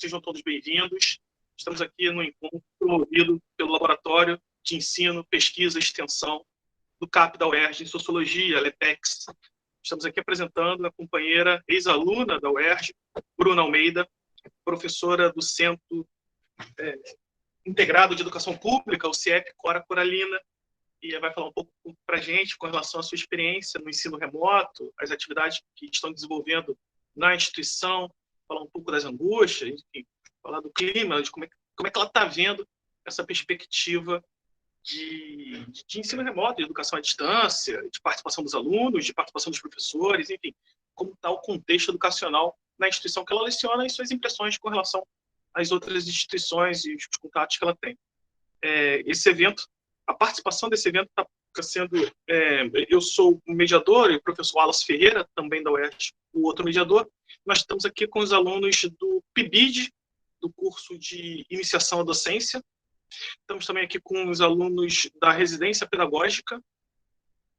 sejam todos bem-vindos. Estamos aqui no encontro promovido pelo Laboratório de Ensino, Pesquisa e Extensão do CAP da UERJ em Sociologia, LEPEX. Estamos aqui apresentando a companheira ex-aluna da UERJ, Bruna Almeida, professora do Centro Integrado de Educação Pública, o CIEP Cora Coralina, e vai falar um pouco para a gente com relação à sua experiência no ensino remoto, as atividades que estão desenvolvendo na instituição, falar um pouco das angústias, enfim, falar do clima, de como é que ela está vendo essa perspectiva de ensino remoto, de educação à distância, de participação dos alunos, de participação dos professores, enfim, como está o contexto educacional na instituição que ela leciona e suas impressões com relação às outras instituições e os contatos que ela tem. Esse evento, a participação desse evento está sendo... eu sou o mediador e o professor Wallace Ferreira, também da UERJ, o outro mediador. Nós estamos aqui com os alunos do PIBID, do curso de Iniciação à Docência. Estamos também aqui com os alunos da Residência Pedagógica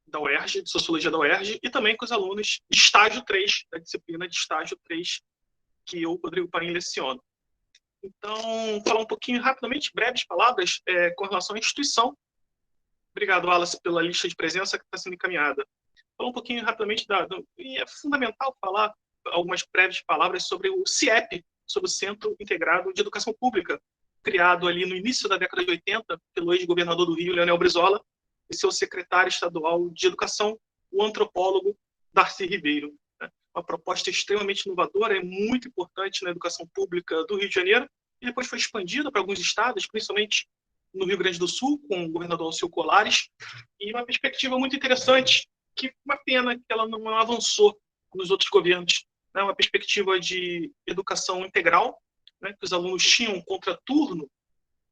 da UERJ, de Sociologia da UERJ, e também com os alunos de Estágio 3, da disciplina de Estágio 3, que eu, Rodrigo Paim, leciono. Então, falar um pouquinho rapidamente, breves palavras, com relação à instituição. Obrigado, Wallace, pela lista de presença que está sendo encaminhada. Falar um pouquinho rapidamente, e é fundamental falar algumas breves palavras sobre o CIEP, sobre o Centro Integrado de Educação Pública, criado ali no início da década de 80 pelo ex-governador do Rio, Leonel Brizola, e seu secretário estadual de Educação, o antropólogo Darcy Ribeiro. Uma proposta extremamente inovadora, é muito importante na educação pública do Rio de Janeiro, e depois foi expandida para alguns estados, principalmente no Rio Grande do Sul, com o governador Alceu Colares, e uma perspectiva muito interessante, que uma pena que ela não avançou nos outros governos. Uma perspectiva de educação integral, que os alunos tinham contraturno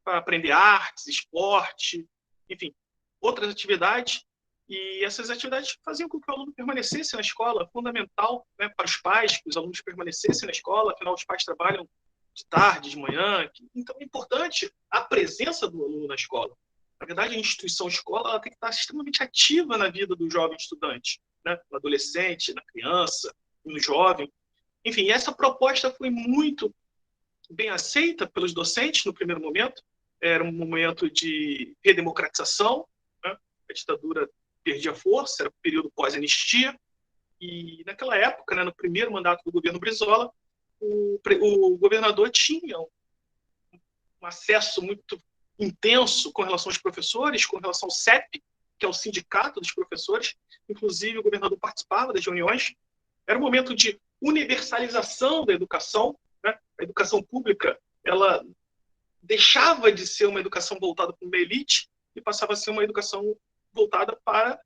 para aprender artes, esporte, enfim, outras atividades, e essas atividades faziam com que o aluno permanecesse na escola, fundamental para os pais, que os alunos permanecessem na escola, afinal os pais trabalham de tarde, de manhã, então é importante a presença do aluno na escola. Na verdade, a instituição escola ela tem que estar extremamente ativa na vida do jovem estudante, no adolescente, na criança, no jovem. Enfim, essa proposta foi muito bem aceita pelos docentes no primeiro momento. Era um momento de redemocratização, a ditadura perdia força, era o período pós-anistia, e naquela época, no primeiro mandato do governo Brizola, o governador tinha um acesso muito intenso com relação aos professores, com relação ao CEP, que é o sindicato dos professores, inclusive o governador participava das reuniões. Era um momento de universalização da educação, a educação pública ela deixava de ser uma educação voltada para uma elite e passava a ser uma educação voltada para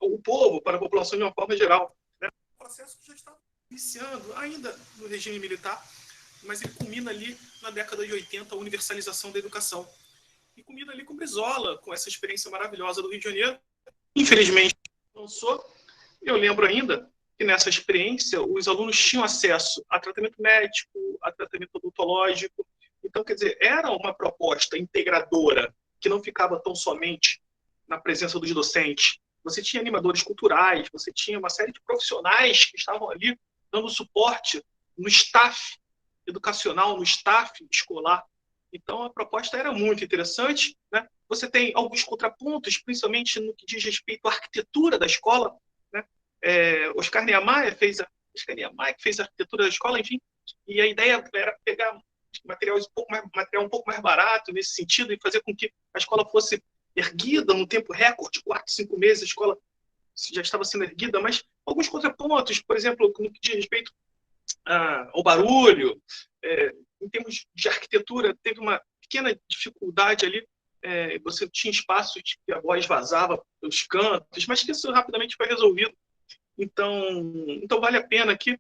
o povo, para a população de uma forma geral. O processo que já estava iniciando ainda no regime militar, mas ele culmina ali na década de 80, a universalização da educação. E culmina ali com Brizola, com essa experiência maravilhosa do Rio de Janeiro. Infelizmente, não sou. Eu lembro ainda que nessa experiência os alunos tinham acesso a tratamento médico, a tratamento odontológico. Então, quer dizer, era uma proposta integradora que não ficava tão somente na presença dos docentes. Você tinha animadores culturais, você tinha uma série de profissionais que estavam ali dando suporte no staff educacional, no staff escolar. Então, a proposta era muito interessante. Você tem alguns contrapontos, principalmente no que diz respeito à arquitetura da escola. Oscar Niemeyer que fez a arquitetura da escola, enfim, e a ideia era pegar material um pouco mais barato nesse sentido e fazer com que a escola fosse erguida num tempo recorde, 4, 5 meses, a escola já estava sendo erguida, mas alguns contrapontos, por exemplo, no que diz respeito ao barulho, em termos de arquitetura, teve uma pequena dificuldade ali, você tinha espaços que a voz vazava pelos cantos, mas que isso rapidamente foi resolvido. Então vale a pena aqui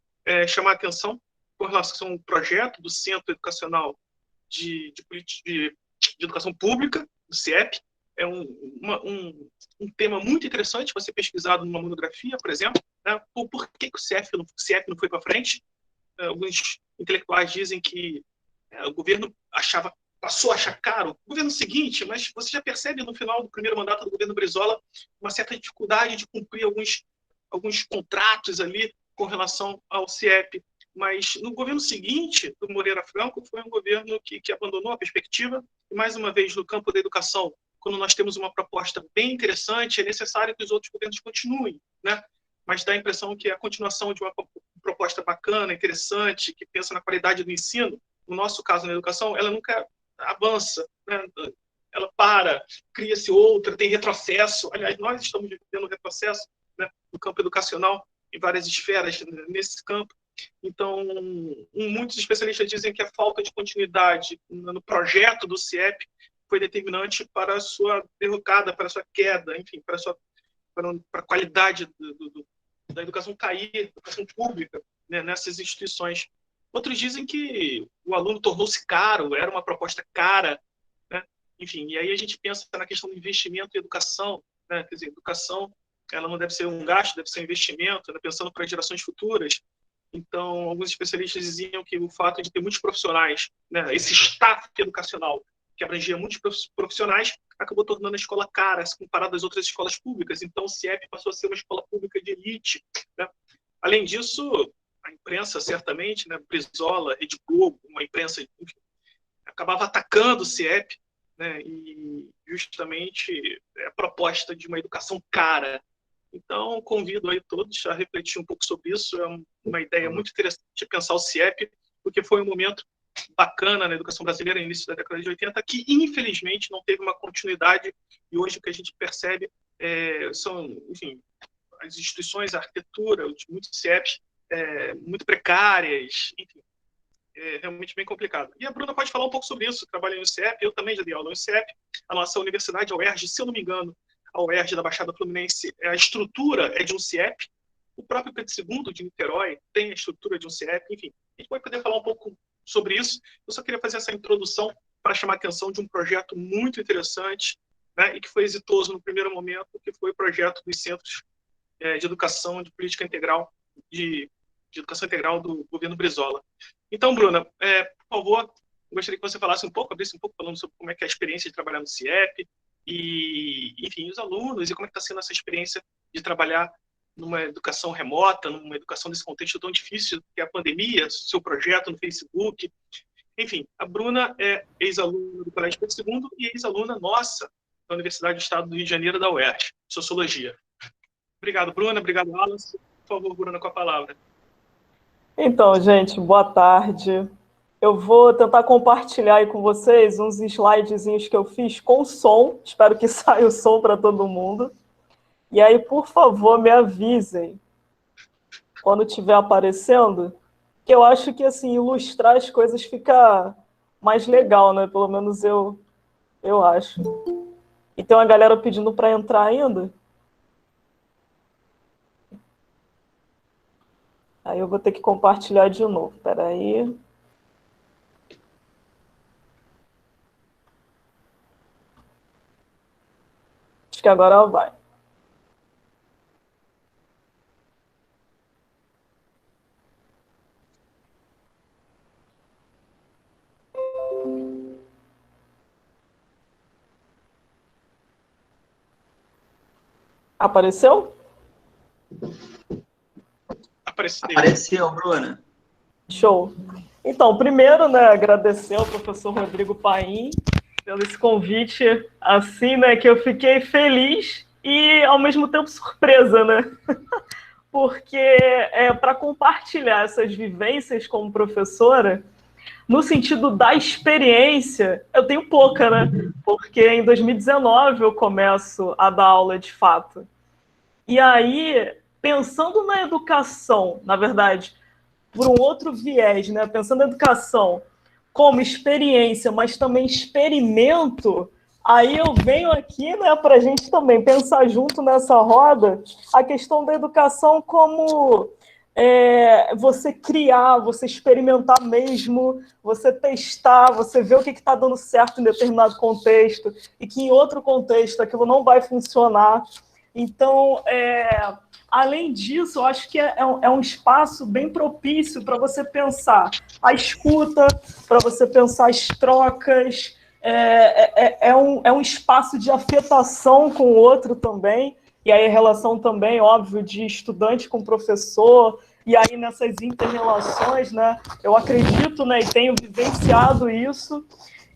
chamar a atenção com relação ao projeto do Centro Educacional de Educação Pública, do CIEP. É um tema muito interessante para ser pesquisado numa monografia, por exemplo. Por que o CIEP não foi para frente? Alguns intelectuais dizem que o governo passou a achar caro o governo seguinte, mas você já percebe no final do primeiro mandato do governo Brizola uma certa dificuldade de cumprir alguns contratos ali com relação ao CIEP. Mas no governo seguinte, do Moreira Franco, foi um governo que abandonou a perspectiva, e mais uma vez, no campo da educação, quando nós temos uma proposta bem interessante, é necessário que os outros governos continuem, né? Mas dá a impressão que a continuação de uma proposta bacana, interessante, que pensa na qualidade do ensino, no nosso caso, na educação, ela nunca avança, né? Ela para, cria-se outra, tem retrocesso. Aliás, nós estamos vivendo retrocesso, né, no campo educacional, em várias esferas nesse campo. Então, muitos especialistas dizem que a falta de continuidade no projeto do CIEP foi determinante para a sua derrocada, para a sua queda, enfim, para a qualidade da educação cair, educação pública, né, nessas instituições. Outros dizem que o aluno tornou-se caro, era uma proposta cara, né? Enfim, e aí a gente pensa na questão do investimento em educação, né? Quer dizer, educação, ela não deve ser um gasto, deve ser um investimento, né? Pensando para gerações futuras. Então, alguns especialistas diziam que o fato de ter muitos profissionais, né, esse staff educacional, que abrangia muitos profissionais, acabou tornando a escola cara, comparado às outras escolas públicas. Então, o CIEP passou a ser uma escola pública de elite, né? Além disso, a imprensa, certamente, né, Brizola, Rede Globo, uma imprensa, enfim, acabava atacando o CIEP, né, e justamente a proposta de uma educação cara. Então, convido aí todos a refletir um pouco sobre isso. É uma ideia muito interessante de pensar o CIEP, porque foi um momento bacana na educação brasileira, no início da década de 80, que, infelizmente, não teve uma continuidade, e hoje o que a gente percebe são, enfim, as instituições, a arquitetura, muitos CIEPs muito precárias, enfim, é realmente bem complicado. E a Bruna pode falar um pouco sobre isso, trabalha no CIEP, eu também já dei aula no CIEP, a nossa universidade, a UERJ, se eu não me engano, a UERJ da Baixada Fluminense, a estrutura é de um CIEP, o próprio Pedro II de Niterói tem a estrutura de um CIEP, enfim, a gente vai poder falar um pouco sobre isso. Eu só queria fazer essa introdução para chamar a atenção de um projeto muito interessante, né, e que foi exitoso no primeiro momento, que foi o projeto dos Centros de Educação de Política Integral, de Educação Integral do governo Brizola. Então, Bruna, por favor, gostaria que você falasse um pouco, abrisse um pouco falando sobre como é que é a experiência de trabalhar no CIEP, e, enfim, os alunos, e como é que está sendo essa experiência de trabalhar numa educação remota, numa educação desse contexto tão difícil, que é a pandemia, seu projeto no Facebook. Enfim, a Bruna é ex-aluna do Colégio Pedro II e ex-aluna nossa da Universidade do Estado do Rio de Janeiro, da UERJ, Sociologia. Obrigado, Bruna. Obrigado, Alan. Por favor, Bruna, com a palavra. Então, gente, boa tarde. Eu vou tentar compartilhar aí com vocês uns slidezinhos que eu fiz com som. Espero que saia o som para todo mundo. E aí, por favor, me avisem quando estiver aparecendo, que eu acho que, assim, ilustrar as coisas fica mais legal, né? Pelo menos eu acho. E tem uma galera pedindo para entrar ainda. Aí eu vou ter que compartilhar de novo. Espera aí. Acho que agora vai. Apareceu? Apareceu, Bruna. Show. Então, primeiro, né, agradecer ao professor Rodrigo Paim pelo esse convite, assim, né, que eu fiquei feliz e, ao mesmo tempo, surpresa, né? Porque para compartilhar essas vivências como professora, no sentido da experiência, eu tenho pouca, né? Porque em 2019 eu começo a dar aula de fato. E aí, pensando na educação, na verdade, por um outro viés, né? Pensando na educação como experiência, mas também experimento, aí eu venho aqui, né, para a gente também pensar junto nessa roda a questão da educação como você criar, você experimentar mesmo, você testar, você ver o que está dando certo em determinado contexto e que em outro contexto aquilo não vai funcionar. Então, além disso, eu acho que é um espaço bem propício para você pensar a escuta, para você pensar as trocas, é um espaço de afetação com o outro também, e aí a relação também, óbvio, de estudante com professor, e aí nessas inter-relações, né, eu acredito, né, e tenho vivenciado isso,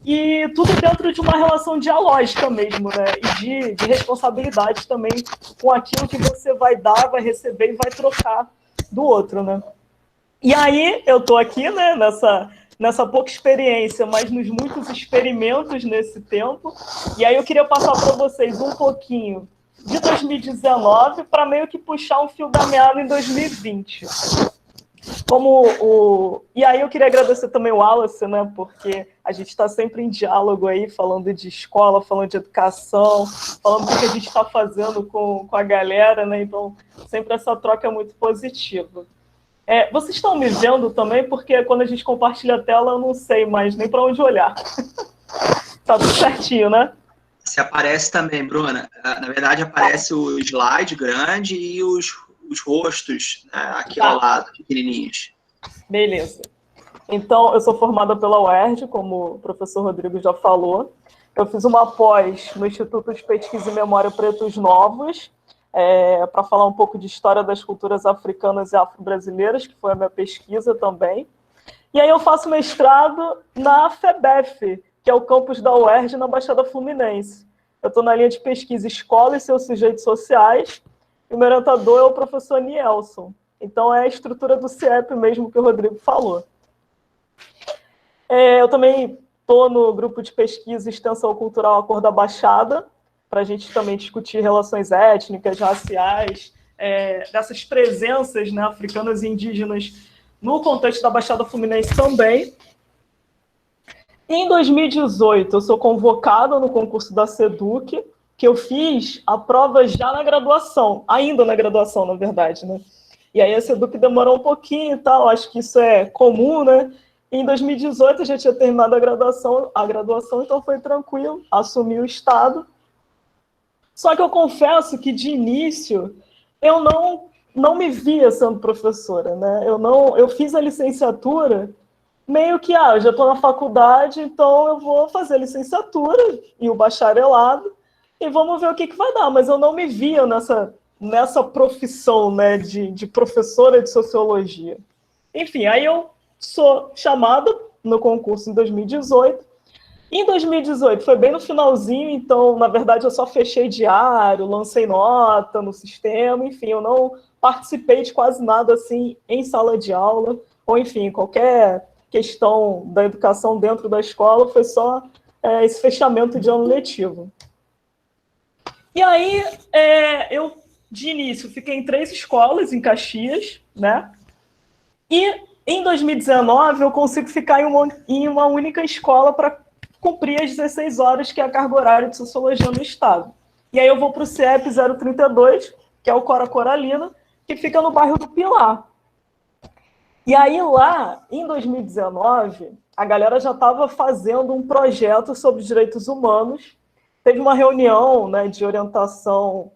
e tudo dentro de uma relação dialógica mesmo, né, e de responsabilidade também com aquilo que você vai dar, vai receber e vai trocar do outro, né. E aí eu estou aqui, né, nessa pouca experiência, mas nos muitos experimentos nesse tempo, e aí eu queria passar para vocês um pouquinho de 2019 para meio que puxar um fio da meada em 2020. E aí eu queria agradecer também o Wallace, né, porque a gente está sempre em diálogo aí, falando de escola, falando de educação, falando do que a gente está fazendo com a galera, né, então sempre essa troca é muito positiva. Vocês estão me vendo também, porque quando a gente compartilha a tela eu não sei mais nem para onde olhar. Tá tudo certinho, né? Você aparece também, Bruna. Na verdade, aparece o slide grande e os rostos, né, aqui ao lado, pequenininhos. Beleza. Então, eu sou formada pela UERJ, como o professor Rodrigo já falou. Eu fiz uma pós no Instituto de Pesquisa e Memória Pretos Novos, para falar um pouco de história das culturas africanas e afro-brasileiras, que foi a minha pesquisa também. E aí eu faço mestrado na FEBEF, que é o campus da UERJ na Baixada Fluminense. Eu estou na linha de pesquisa Escola e seus sujeitos sociais, e o meu orientador é o professor Nielson. Então, é a estrutura do CIEP mesmo que o Rodrigo falou. Eu também estou no grupo de pesquisa e extensão cultural A Cor da Baixada, para a gente também discutir relações étnicas, raciais, dessas presenças, né, africanas e indígenas no contexto da Baixada Fluminense também. Em 2018, eu sou convocada no concurso da SEDUC, que eu fiz a prova já na graduação, ainda na graduação, na verdade, né? E aí a SEDUC demorou um pouquinho e tal, acho que isso é comum, né? E em 2018 eu já tinha terminado a graduação, então foi tranquilo, assumi o estado. Só que eu confesso que, de início, eu não me via sendo professora, né? Eu fiz a licenciatura meio que, eu já estou na faculdade, então eu vou fazer a licenciatura e o bacharelado, e vamos ver o que vai dar. Mas eu não me via nessa profissão, né, de professora de sociologia. Enfim, aí eu sou chamada no concurso em 2018. Em 2018, foi bem no finalzinho, então, na verdade, eu só fechei diário, lancei nota no sistema, enfim, eu não participei de quase nada, assim, em sala de aula, ou, enfim, qualquer questão da educação dentro da escola, foi só esse fechamento de ano letivo. E aí, eu, de início, fiquei em 3 escolas em Caxias, né? E, em 2019, eu consigo ficar em uma única escola para cumprir as 16 horas, que é a carga horária de sociologia no estado. E aí eu vou para o CIEP 032, que é o Cora Coralina, que fica no bairro do Pilar. E aí lá, em 2019, a galera já estava fazendo um projeto sobre direitos humanos. Teve uma reunião, né, de orientação,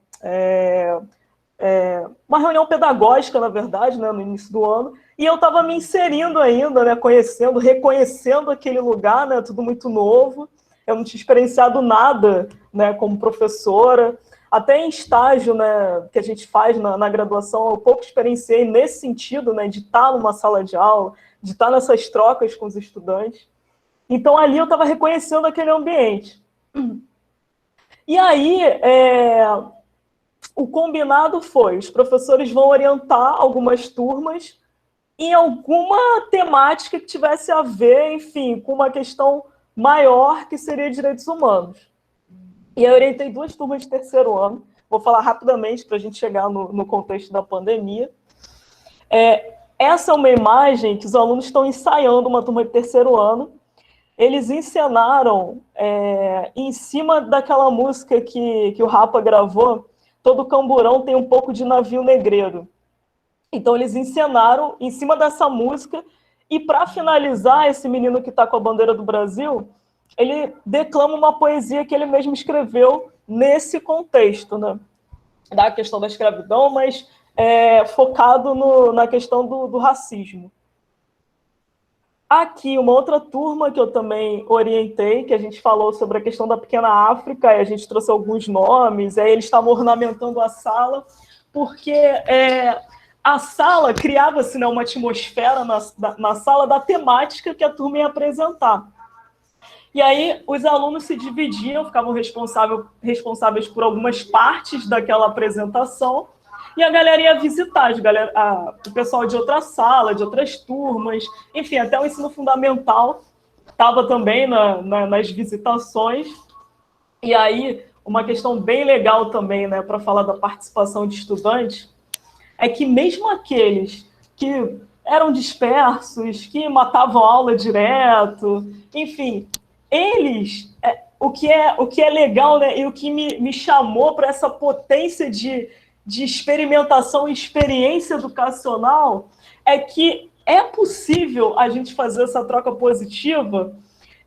uma reunião pedagógica, na verdade, né, no início do ano, e eu estava me inserindo ainda, né, reconhecendo aquele lugar, né, tudo muito novo. Eu não tinha experienciado nada, né, como professora. Até em estágio, né, que a gente faz na graduação, eu pouco experienciei nesse sentido, né, de estar numa sala de aula, de estar nessas trocas com os estudantes. Então, ali eu estava reconhecendo aquele ambiente. E aí, o combinado foi, os professores vão orientar algumas turmas em alguma temática que tivesse a ver, enfim, com uma questão maior, que seria direitos humanos. E eu orientei 2 turmas de terceiro ano. Vou falar rapidamente para a gente chegar no contexto da pandemia. Essa é uma imagem que os alunos estão ensaiando, uma turma de terceiro ano. Eles encenaram, em cima daquela música que o Rapa gravou, Todo Camburão tem um pouco de navio negreiro. Então, eles encenaram em cima dessa música, e para finalizar, esse menino que está com a bandeira do Brasil, ele declama uma poesia que ele mesmo escreveu nesse contexto, né? Da questão da escravidão, mas focado na questão do racismo. Aqui, uma outra turma que eu também orientei, que a gente falou sobre a questão da pequena África, e a gente trouxe alguns nomes, eles estavam ornamentando a sala, porque a sala criava-se, né, uma atmosfera na sala da temática que a turma ia apresentar. E aí os alunos se dividiam, ficavam responsáveis por algumas partes daquela apresentação, e a galera ia visitar, o pessoal de outra sala, de outras turmas, enfim, até o ensino fundamental estava também nas visitações. E aí, uma questão bem legal também, né, para falar da participação de estudantes, é que mesmo aqueles que eram dispersos, que matavam aula direto, enfim, eles, o que é legal, né, e o que me chamou para essa potência de experimentação e experiência educacional é que é possível a gente fazer essa troca positiva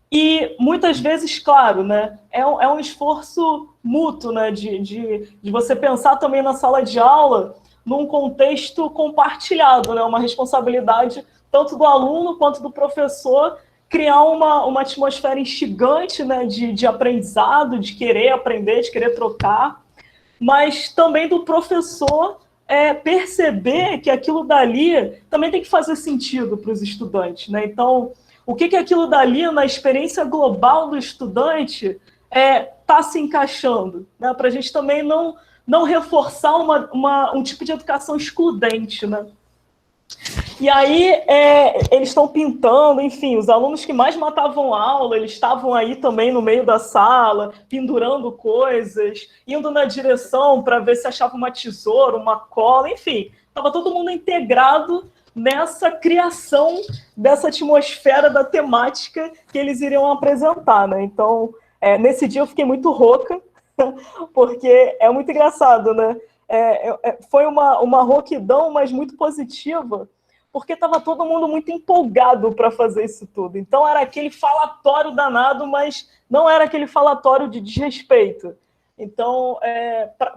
e muitas vezes, claro, né, é um esforço mútuo, né, de você pensar também na sala de aula num contexto compartilhado, né, uma responsabilidade tanto do aluno quanto do professor criar uma atmosfera instigante, né, de aprendizado, de querer aprender, de querer trocar, mas também do professor perceber que aquilo dali também tem que fazer sentido para os estudantes, né? Então, o que aquilo dali, na experiência global do estudante, está se encaixando, né? Para a gente também não reforçar um tipo de educação excludente, né? E aí eles estão pintando, enfim, os alunos que mais matavam aula, eles estavam aí também no meio da sala, pendurando coisas, indo na direção para ver se achava uma tesoura, uma cola, enfim, estava todo mundo integrado nessa criação dessa atmosfera da temática que eles iriam apresentar, né? Então, nesse dia eu fiquei muito rouca, porque é muito engraçado, né? Foi uma rouquidão, mas muito positiva, porque estava todo mundo muito empolgado para fazer isso tudo. Então, era aquele falatório danado, mas não era aquele falatório de desrespeito. Então,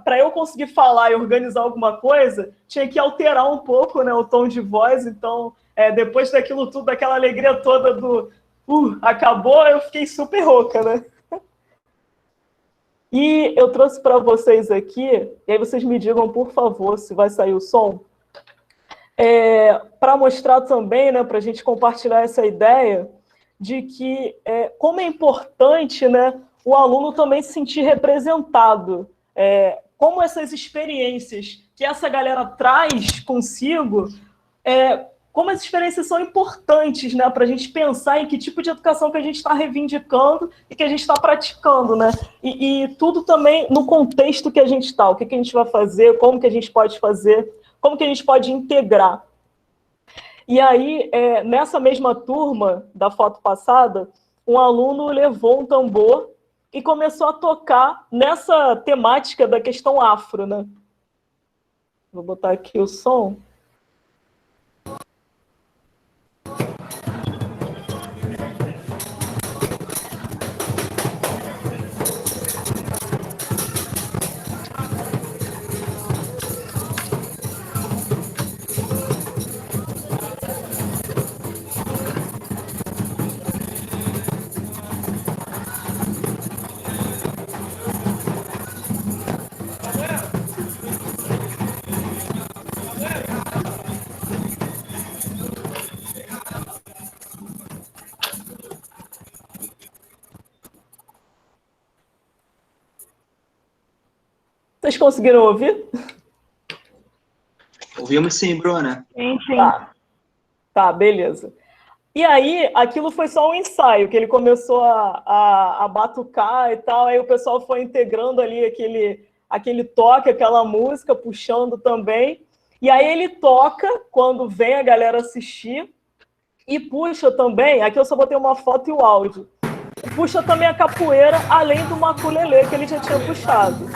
para eu conseguir falar e organizar alguma coisa, tinha que alterar um pouco, né, o tom de voz. Então, depois daquilo tudo, daquela alegria toda do acabou, eu fiquei super rouca, né? E eu trouxe para vocês aqui, e aí vocês me digam, por favor, se vai sair o som, para mostrar também, né, para a gente compartilhar essa ideia de que como é importante, né, o aluno também se sentir representado, como essas experiências que essa galera traz consigo, como as experiências são importantes, né, para a gente pensar em que tipo de educação que a gente está reivindicando e que a gente está praticando, né? E tudo também no contexto que a gente está, o que a gente vai fazer, como que a gente pode fazer, como que a gente pode integrar. E aí, nessa mesma turma da foto passada, um aluno levou um tambor e começou a tocar nessa temática da questão afro, né? Vou botar aqui o som. Vocês conseguiram ouvir? Ouvimos sim, Bruna. Sim. Tá, beleza. E aí, aquilo foi só um ensaio, que ele começou a batucar e tal, aí o pessoal foi integrando ali aquele toque, aquela música, puxando também. E aí ele toca quando vem a galera assistir e puxa também, aqui eu só botei uma foto e o áudio, puxa também a capoeira, além do maculelê que ele já tinha puxado.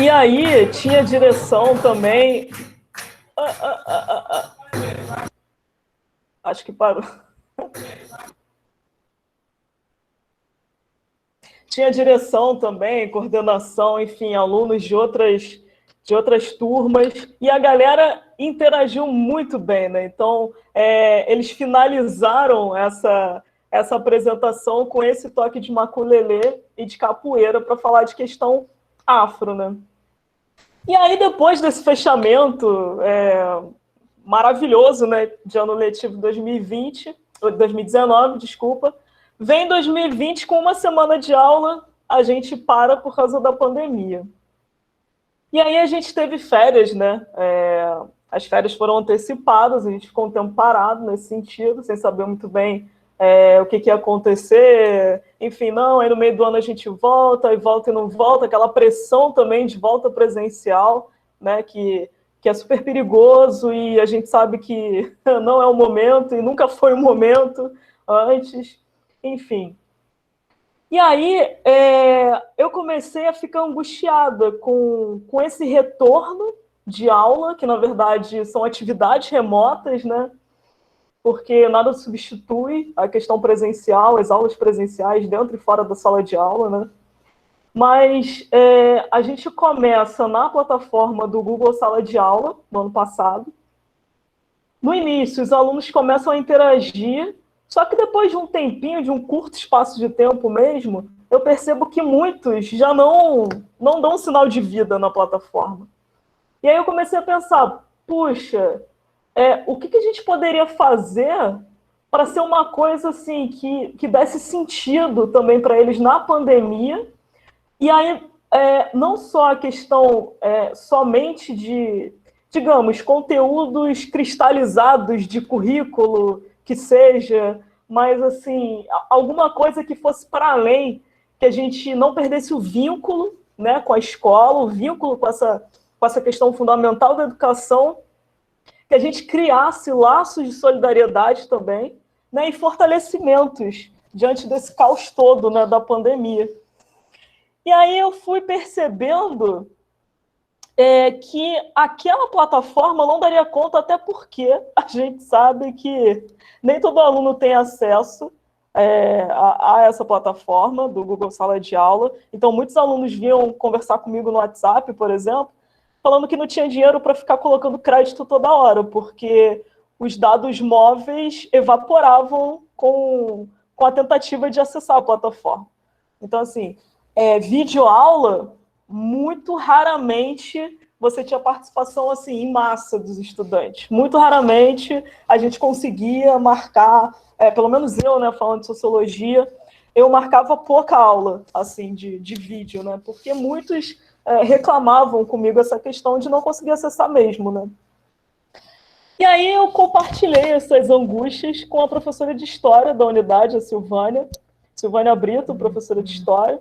E aí tinha direção também. Acho que parou. Tinha direção também, coordenação, enfim, alunos de outras turmas, e a galera interagiu muito bem, né? Então, eles finalizaram essa apresentação com esse toque de maculelê e de capoeira para falar de questão afro, né? E aí, depois desse fechamento maravilhoso, né, de ano letivo 2019, desculpa, vem 2020 com uma semana de aula, a gente para por causa da pandemia. E aí a gente teve férias, né? As férias foram antecipadas, a gente ficou um tempo parado nesse sentido, sem saber muito bem o que ia acontecer. Enfim, não, aí no meio do ano a gente volta, e volta e não volta, aquela pressão também de volta presencial, né? Que é super perigoso e a gente sabe que não é o momento e nunca foi o momento antes. Enfim. E aí eu comecei a ficar angustiada com esse retorno de aula, que na verdade são atividades remotas, né? Porque nada substitui a questão presencial, as aulas presenciais dentro e fora da sala de aula, né? Mas a gente começa na plataforma do Google Sala de Aula, no ano passado. No início, os alunos começam a interagir, só que depois de um tempinho, de um curto espaço de tempo mesmo, eu percebo que muitos já não dão sinal de vida na plataforma. E aí eu comecei a pensar, puxa, o que a gente poderia fazer para ser uma coisa assim que desse sentido também para eles na pandemia. E aí, não só a questão somente de, digamos, conteúdos cristalizados de currículo, que seja, mas, assim, alguma coisa que fosse para além, que a gente não perdesse o vínculo, né, com a escola, o vínculo com essa questão fundamental da educação, que a gente criasse laços de solidariedade também, né, e fortalecimentos diante desse caos todo, né, da pandemia. E aí eu fui percebendo que aquela plataforma não daria conta, até porque a gente sabe que nem todo aluno tem acesso a essa plataforma do Google Sala de Aula. Então, muitos alunos vinham conversar comigo no WhatsApp, por exemplo, falando que não tinha dinheiro para ficar colocando crédito toda hora, porque os dados móveis evaporavam com a tentativa de acessar a plataforma. Então, assim, videoaula, muito raramente você tinha participação assim, em massa dos estudantes. Muito raramente a gente conseguia marcar, pelo menos eu, né, falando de sociologia, eu marcava pouca aula assim, de vídeo, né, porque muitos reclamavam comigo essa questão de não conseguir acessar mesmo. Né. E aí eu compartilhei essas angústias com a professora de História da unidade, a Silvânia Brito, professora de História,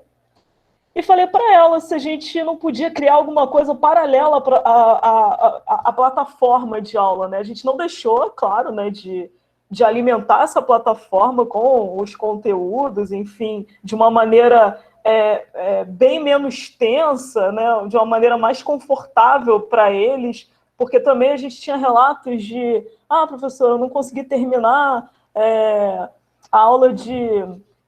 e falei para ela se a gente não podia criar alguma coisa paralela para a plataforma de aula, né? A gente não deixou, claro, né, de alimentar essa plataforma com os conteúdos, enfim, de uma maneira bem menos tensa, né? De uma maneira mais confortável para eles, porque também a gente tinha relatos de professor, eu não consegui terminar a aula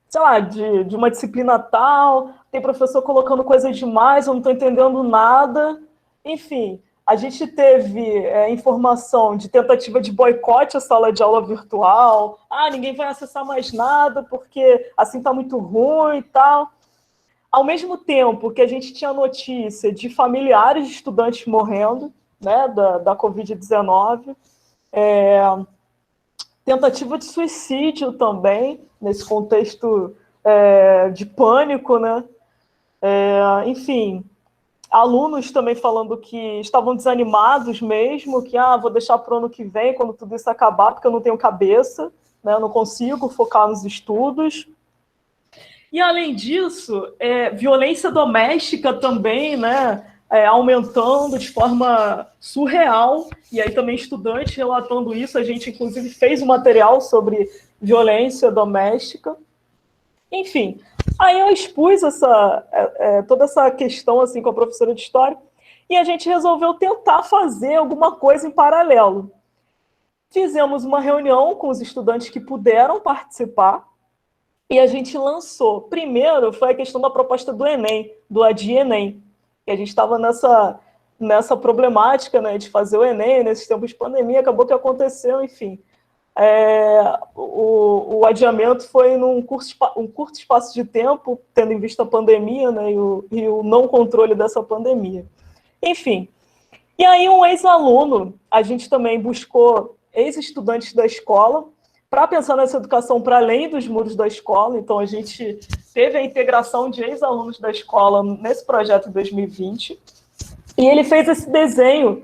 sei lá, de uma disciplina tal, tem professor colocando coisa demais, eu não estou entendendo nada. Enfim, a gente teve informação de tentativa de boicote à sala de aula virtual. Ninguém vai acessar mais nada, porque assim está muito ruim e tal. Ao mesmo tempo que a gente tinha notícia de familiares de estudantes morrendo, né, da Covid-19, tentativa de suicídio também, nesse contexto de pânico, né? Enfim, alunos também falando que estavam desanimados mesmo, que vou deixar para o ano que vem, quando tudo isso acabar, porque eu não tenho cabeça, né? Eu não consigo focar nos estudos. E, além disso, violência doméstica também, né? Aumentando de forma surreal, e aí também estudantes relatando isso, a gente inclusive fez um material sobre violência doméstica. Enfim, Aí eu expus toda essa questão assim, com a professora de História, e a gente resolveu tentar fazer alguma coisa em paralelo. Fizemos uma reunião com os estudantes que puderam participar, e a gente lançou. Primeiro foi a questão da proposta do Enem, do Adia Enem, que a gente estava nessa problemática, né, de fazer o Enem, nesses tempos de pandemia, acabou que aconteceu, enfim. O adiamento foi num curto espaço de tempo, tendo em vista a pandemia, né, e o não controle dessa pandemia. Enfim, e aí um ex-aluno, a gente também buscou ex-estudantes da escola para pensar nessa educação para além dos muros da escola, então a gente teve a integração de ex-alunos da escola nesse projeto em 2020, e ele fez esse desenho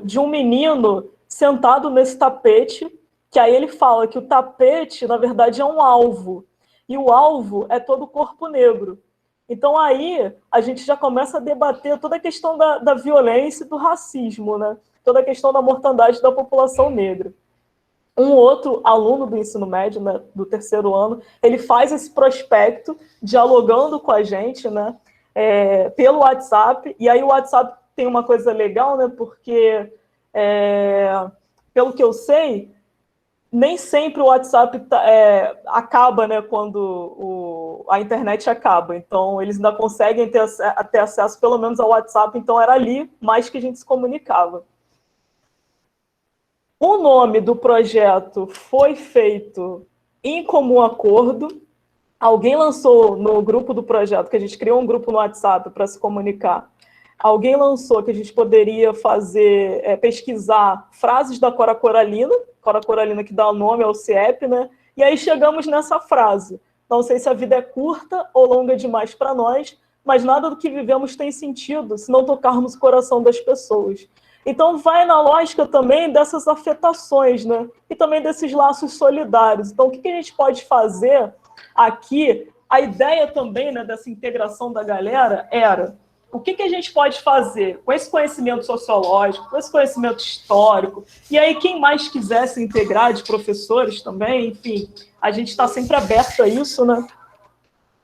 de um menino sentado nesse tapete, que aí ele fala que o tapete, na verdade, é um alvo, e o alvo é todo o corpo negro. Então aí a gente já começa a debater toda a questão da violência e do racismo, né? Toda a questão da mortandade da população negra. Um outro aluno do ensino médio, né, do terceiro ano, ele faz esse prospecto dialogando com a gente, né, pelo WhatsApp, e aí o WhatsApp tem uma coisa legal, né, porque, pelo que eu sei, nem sempre o WhatsApp acaba, né, quando a internet acaba, então eles ainda conseguem ter acesso pelo menos ao WhatsApp, então era ali mais que a gente se comunicava. O nome do projeto foi feito em comum acordo. Alguém lançou no grupo do projeto, que a gente criou um grupo no WhatsApp para se comunicar. Alguém lançou que a gente poderia pesquisar frases da Cora Coralina que dá o nome ao CIEP, né? E aí chegamos nessa frase. Não sei se a vida é curta ou longa demais para nós, mas nada do que vivemos tem sentido se não tocarmos o coração das pessoas. Então, vai na lógica também dessas afetações, né? E também desses laços solidários. Então, o que a gente pode fazer aqui? A ideia também, né, dessa integração da galera era o que a gente pode fazer com esse conhecimento sociológico, com esse conhecimento histórico, e aí quem mais quiser se integrar de professores também, enfim, a gente está sempre aberto a isso, né?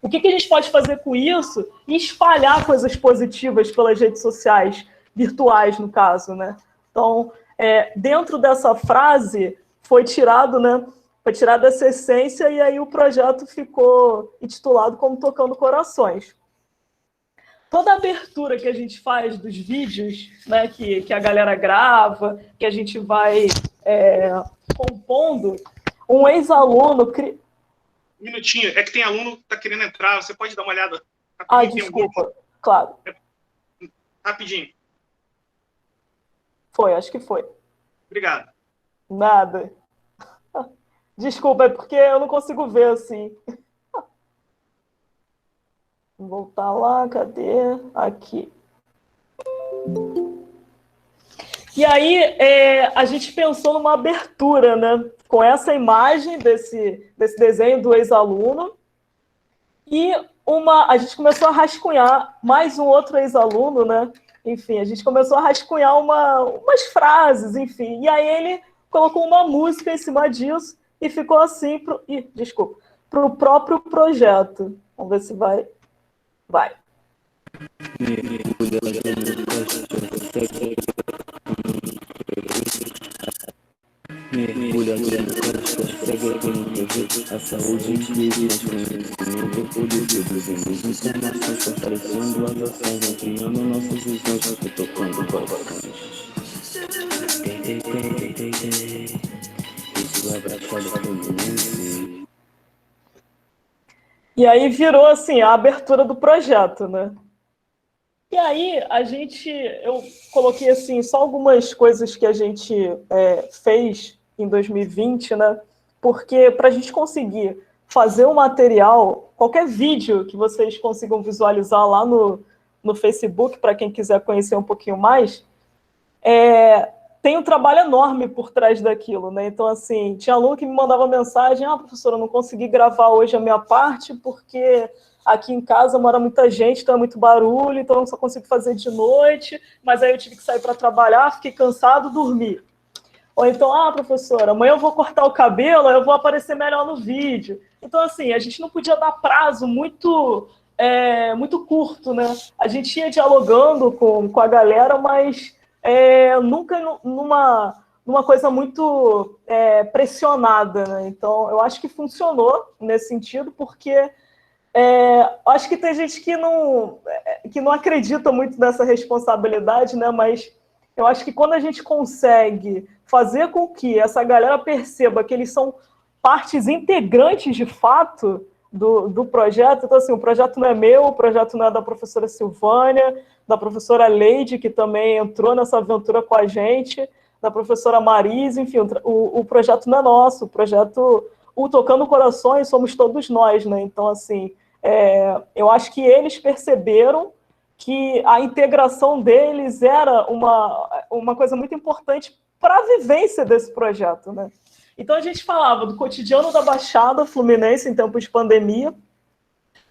O que a gente pode fazer com isso e espalhar coisas positivas pelas redes sociais, virtuais, no caso, né? Então, dentro dessa frase, foi tirado, né? Foi tirada essa essência e aí o projeto ficou intitulado como Tocando Corações. Toda a abertura que a gente faz dos vídeos, né, que a galera grava, que a gente vai compondo, um ex-aluno... Um minutinho, é que tem aluno que está querendo entrar, você pode dar uma olhada? Desculpa, claro. Rapidinho. Foi, acho que foi. Obrigado. Nada. Desculpa, é porque eu não consigo ver assim. Vou voltar lá, cadê? Aqui. E aí, a gente pensou numa abertura, né? Com essa imagem desse desenho do ex-aluno. E a gente começou a rascunhar mais um outro ex-aluno, né? Enfim, a gente começou a rascunhar umas frases, enfim. E aí ele colocou uma música em cima disso e ficou assim para o próprio projeto. Vamos ver se vai. Vai. Mergulha no segue a saúde incrível, produzindo informações, fortalecendo as ações, ampliando nossas visões e tocando corações. Isso é Baixada Fluminense. E aí virou assim a abertura do projeto, né? E aí eu coloquei assim só algumas coisas que a gente fez em 2020, né? Porque para a gente conseguir fazer o material, qualquer vídeo que vocês consigam visualizar lá no Facebook, para quem quiser conhecer um pouquinho mais, tem um trabalho enorme por trás daquilo, né? Então, assim, tinha aluno que me mandava mensagem: professora, eu não consegui gravar hoje a minha parte porque aqui em casa mora muita gente, então é muito barulho, então eu só consigo fazer de noite, mas aí eu tive que sair para trabalhar, fiquei cansado, dormi. Ou então, professora, amanhã eu vou cortar o cabelo, eu vou aparecer melhor no vídeo. Então, assim, a gente não podia dar prazo muito curto, né? A gente ia dialogando com a galera, mas nunca numa coisa muito pressionada, né? Então, eu acho que funcionou nesse sentido, porque acho que tem gente que não acredita muito nessa responsabilidade, né? Mas eu acho que quando a gente consegue fazer com que essa galera perceba que eles são partes integrantes, de fato, do projeto. Então, assim, o projeto não é meu, o projeto não é da professora Silvânia, da professora Leide, que também entrou nessa aventura com a gente, da professora Marise, enfim, o projeto não é nosso, o projeto, o Tocando Corações, somos todos nós, né? Então, assim, eu acho que eles perceberam que a integração deles era uma coisa muito importante para a vivência desse projeto, né? Então, a gente falava do cotidiano da Baixada Fluminense em tempos de pandemia.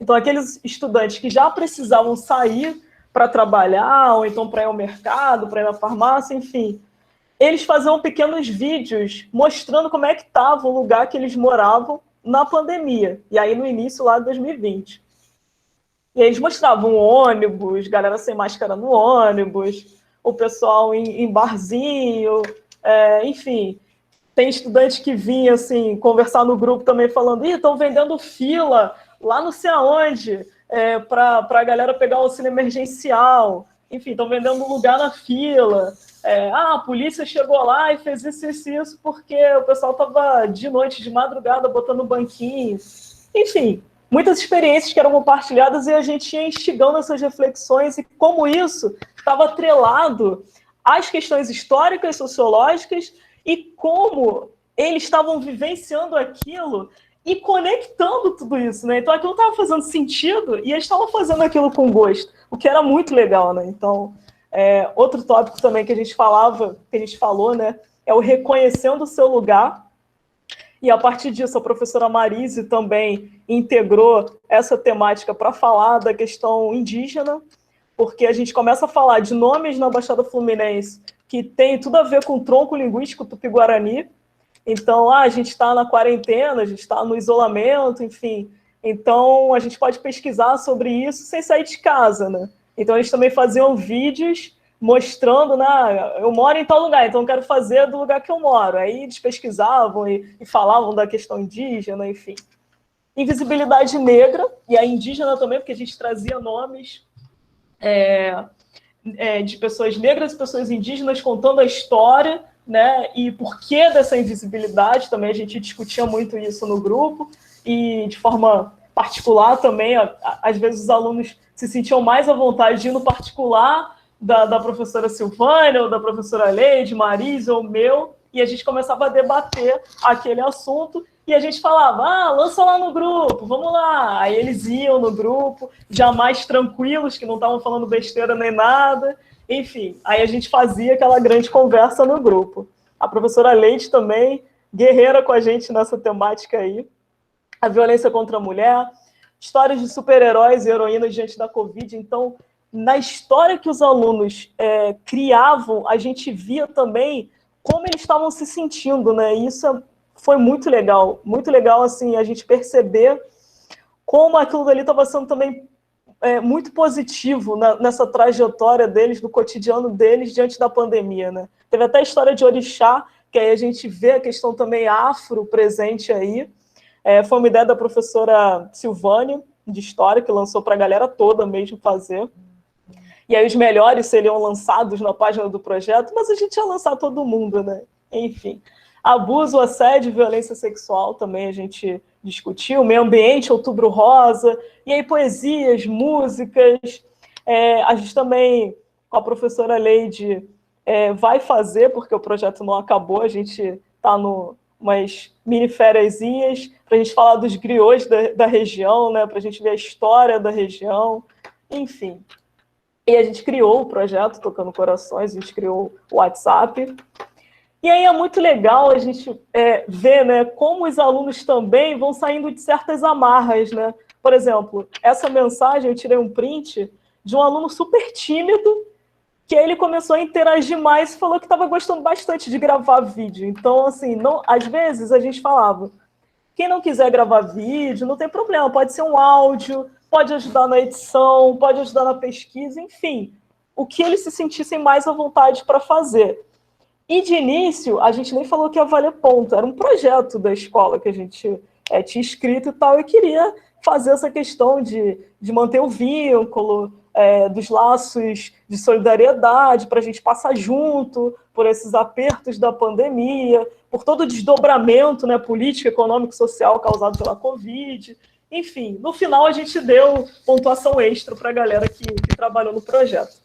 Então, aqueles estudantes que já precisavam sair para trabalhar, ou então para ir ao mercado, para ir na farmácia, enfim, eles faziam pequenos vídeos mostrando como é que estava o lugar que eles moravam na pandemia. E aí, no início, lá de 2020. E aí eles mostravam ônibus, galera sem máscara no ônibus, o pessoal em barzinho, enfim. Tem estudante que vinha, assim, conversar no grupo também, falando, estão vendendo fila lá não sei aonde, para a galera pegar o auxílio emergencial. Enfim, estão vendendo lugar na fila. A polícia chegou lá e fez isso, porque o pessoal estava de noite, de madrugada, botando banquinho. Enfim, muitas experiências que eram compartilhadas e a gente ia instigando essas reflexões e como isso estava atrelado às questões históricas, sociológicas e como eles estavam vivenciando aquilo e conectando tudo isso, né? Então aquilo estava fazendo sentido e eles estavam fazendo aquilo com gosto, o que era muito legal, né? Então, outro tópico também que a gente falou, né? É o reconhecendo o seu lugar. E a partir disso, a professora Marise também integrou essa temática para falar da questão indígena, porque a gente começa a falar de nomes na Baixada Fluminense que tem tudo a ver com o tronco linguístico tupi-guarani. Então, a gente está na quarentena, a gente está no isolamento, enfim. Então, a gente pode pesquisar sobre isso sem sair de casa, né? Então, eles também faziam vídeos mostrando, né, eu moro em tal lugar, então eu quero fazer do lugar que eu moro. Aí eles pesquisavam e falavam da questão indígena, enfim. Invisibilidade negra, e a indígena também, porque a gente trazia nomes de pessoas negras e pessoas indígenas contando a história, né, e por que dessa invisibilidade, também a gente discutia muito isso no grupo, e de forma particular também, às vezes os alunos se sentiam mais à vontade de ir no particular da professora Silvânia, ou da professora Leide, Marisa, ou meu, e a gente começava a debater aquele assunto, e a gente falava, lança lá no grupo, vamos lá. Aí eles iam no grupo, já mais tranquilos, que não estavam falando besteira nem nada, enfim. Aí a gente fazia aquela grande conversa no grupo. A professora Leide também, guerreira com a gente nessa temática aí. A violência contra a mulher, histórias de super-heróis e heroínas diante da Covid. Então, na história que os alunos criavam, a gente via também como eles estavam se sentindo, né? E isso foi muito legal, assim, a gente perceber como aquilo dali estava sendo também muito positivo nessa trajetória deles, no cotidiano deles diante da pandemia, né? Teve até a história de Orixá, que aí a gente vê a questão também afro presente aí. Foi uma ideia da professora Silvânia, de História, que lançou para a galera toda mesmo fazer. E aí os melhores seriam lançados na página do projeto, mas a gente ia lançar todo mundo, né? Enfim. Abuso, assédio, violência sexual também a gente discutiu. Meio ambiente, Outubro Rosa. E aí poesias, músicas. A gente também, com a professora Leide, vai fazer, porque o projeto não acabou, a gente está umas mini fériasinhas, para a gente falar dos griots da região, né? Para a gente ver a história da região. Enfim. E a gente criou o projeto Tocando Corações, a gente criou o WhatsApp. E aí é muito legal a gente ver, né, como os alunos também vão saindo de certas amarras, né? Por exemplo, essa mensagem, eu tirei um print de um aluno super tímido que aí ele começou a interagir mais e falou que estava gostando bastante de gravar vídeo. Então, assim, não, às vezes a gente falava, quem não quiser gravar vídeo, não tem problema, pode ser um áudio, pode ajudar na edição, pode ajudar na pesquisa, enfim, o que eles se sentissem mais à vontade para fazer. E de início, a gente nem falou que ia valer ponto, era um projeto da escola que a gente tinha escrito e tal, e queria fazer essa questão de manter o vínculo, dos laços de solidariedade, para a gente passar junto por esses apertos da pandemia, por todo o desdobramento, né, político, econômico, social causado pela Covid. Enfim, no final a gente deu pontuação extra para a galera que trabalhou no projeto.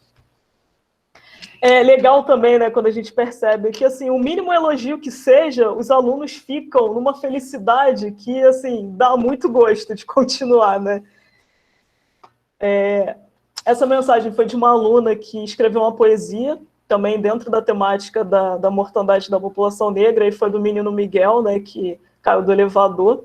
É legal também, né, quando a gente percebe que, assim, o mínimo elogio que seja, os alunos ficam numa felicidade que, assim, dá muito gosto de continuar, né? Essa mensagem foi de uma aluna que escreveu uma poesia, também dentro da temática da mortandade da população negra, e foi do menino Miguel, né, que caiu do elevador.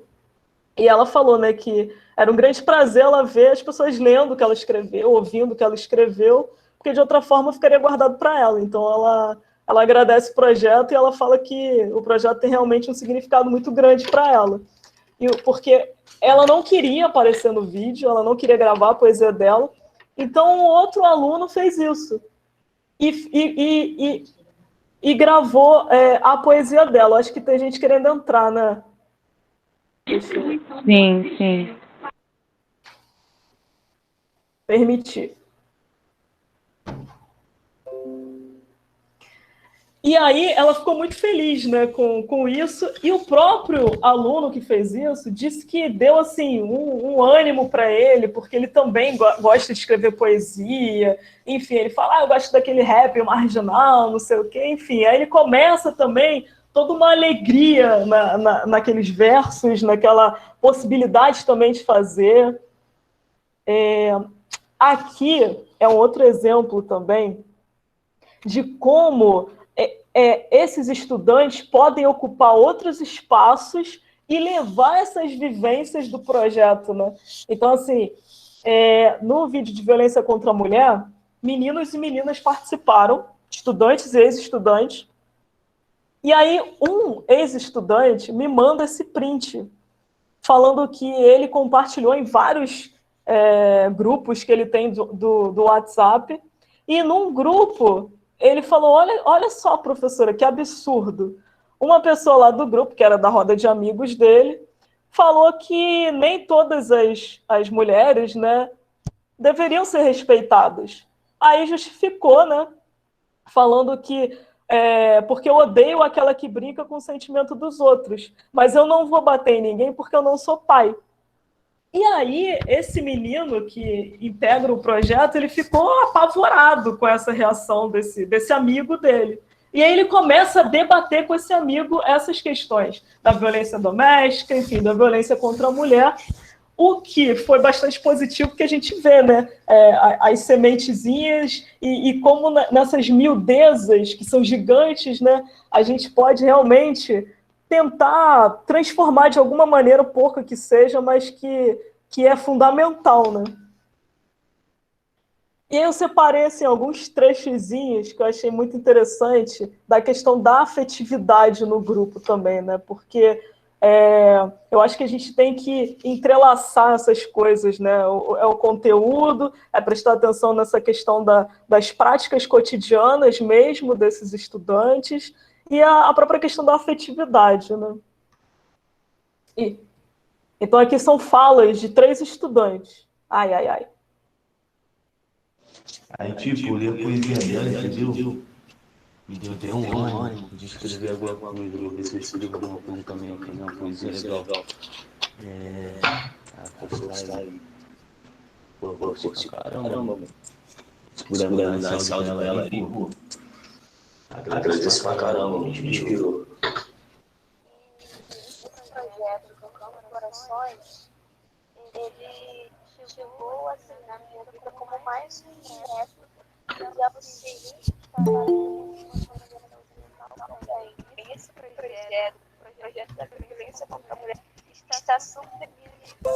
E ela falou, né, que era um grande prazer ela ver as pessoas lendo o que ela escreveu, ouvindo o que ela escreveu, porque de outra forma ficaria guardado para ela. Então ela agradece o projeto e ela fala que o projeto tem realmente um significado muito grande para ela. Porque ela não queria aparecer no vídeo, ela não queria gravar a poesia dela, então outro aluno fez isso. E gravou a poesia dela. Acho que tem gente querendo entrar, né? Sim, sim. Permitir. E aí ela ficou muito feliz, né, com isso, e o próprio aluno que fez isso disse que deu assim um ânimo para ele, porque ele também gosta de escrever poesia, enfim, ele fala, eu gosto daquele rap marginal, não sei o quê, enfim, aí ele começa também toda uma alegria naqueles versos, naquela possibilidade também de fazer. Aqui é um outro exemplo também de como esses estudantes podem ocupar outros espaços e levar essas vivências do projeto, né? Então, assim, no vídeo de violência contra a mulher, meninos e meninas participaram, estudantes e ex-estudantes, e aí um ex-estudante me manda esse print, falando que ele compartilhou em vários grupos que ele tem do WhatsApp, e num grupo ele falou, olha só, professora, que absurdo. Uma pessoa lá do grupo, que era da roda de amigos dele, falou que nem todas as mulheres, né, deveriam ser respeitadas. Aí justificou, né, falando que porque eu odeio aquela que brinca com o sentimento dos outros, mas eu não vou bater em ninguém porque eu não sou pai. E aí, esse menino que integra o projeto, ele ficou apavorado com essa reação desse amigo dele. E aí ele começa a debater com esse amigo essas questões da violência doméstica, enfim, da violência contra a mulher, o que foi bastante positivo, porque a gente vê, né, as sementezinhas e como nessas miudezas, que são gigantes, né, a gente pode realmente tentar transformar de alguma maneira, pouco que seja, mas que é fundamental, né? E aí eu separei assim, alguns trechozinhos que eu achei muito interessante da questão da afetividade no grupo também, né? Porque eu acho que a gente tem que entrelaçar essas coisas, né? O conteúdo, prestar atenção nessa questão das práticas cotidianas mesmo desses estudantes, e a própria questão da afetividade, né? Então, aqui são falas de 3 estudantes. Ai, ai, ai. Aí, tipo, ler a poesia dela, entendeu? Me deu até um ânimo de escrever alguma coisa. Vou ver se eu escrevo alguma coisa também, fazer uma poesia legal. Postar aí. Pô, curti pra caramba, mano. Se puder mandar esse áudio pra ela aí, pô. Agradeço pra caramba, me inspirou. Projeto Tocando Corações, ele chegou assim na minha vida como mais um projeto de auxílio para também. Esse projeto da violência contra a mulher, está super em questão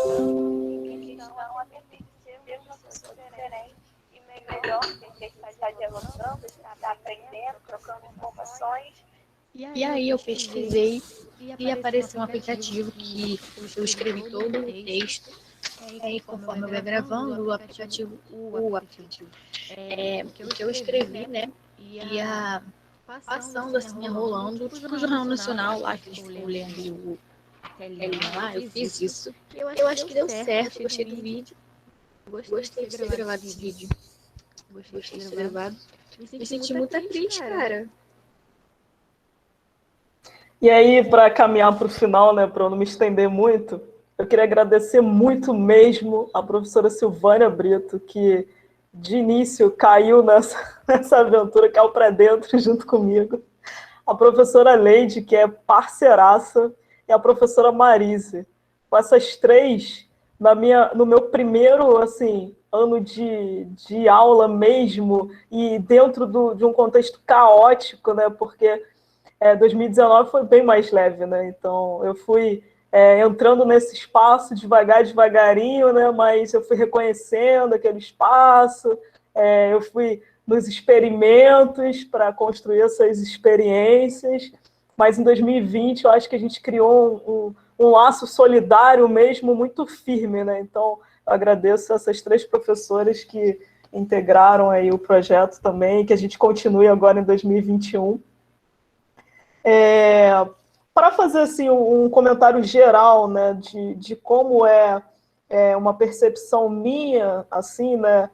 a permitir uma pessoa diferente e melhor melhor, porque a gente está dialogando, está aprendendo, trocando informações. E aí eu pesquisei e apareceu um aplicativo que eu escrevi todo o texto. E conforme eu ia gravando, o aplicativo, o que eu escrevi, né, ia passando assim, ia rolando, tipo o Jornal Nacional lá, que eles ficam lendo o telinha lá, eu fiz isso. Eu acho que deu certo, gostei do vídeo, gostei de ter gravado esse vídeo, gostei de ter gravado. Me senti muito triste, cara. E aí, para caminhar para o final, né, para eu não me estender muito, eu queria agradecer muito mesmo a professora Silvânia Brito, que de início caiu nessa aventura, caiu para dentro junto comigo. A professora Leide, que é parceiraça, e a professora Marise. Com essas três, no meu primeiro assim, ano de aula mesmo, e dentro de um contexto caótico, né, porque 2019 foi bem mais leve, né? Então eu fui entrando nesse espaço devagarinho, né? Mas eu fui reconhecendo aquele espaço, eu fui nos experimentos para construir essas experiências. Mas em 2020 eu acho que a gente criou um laço solidário mesmo muito firme, né? Então eu agradeço essas três professoras que integraram aí o projeto também, que a gente continue agora em 2021. Para fazer assim, um comentário geral, né, de como é uma percepção minha, assim, né,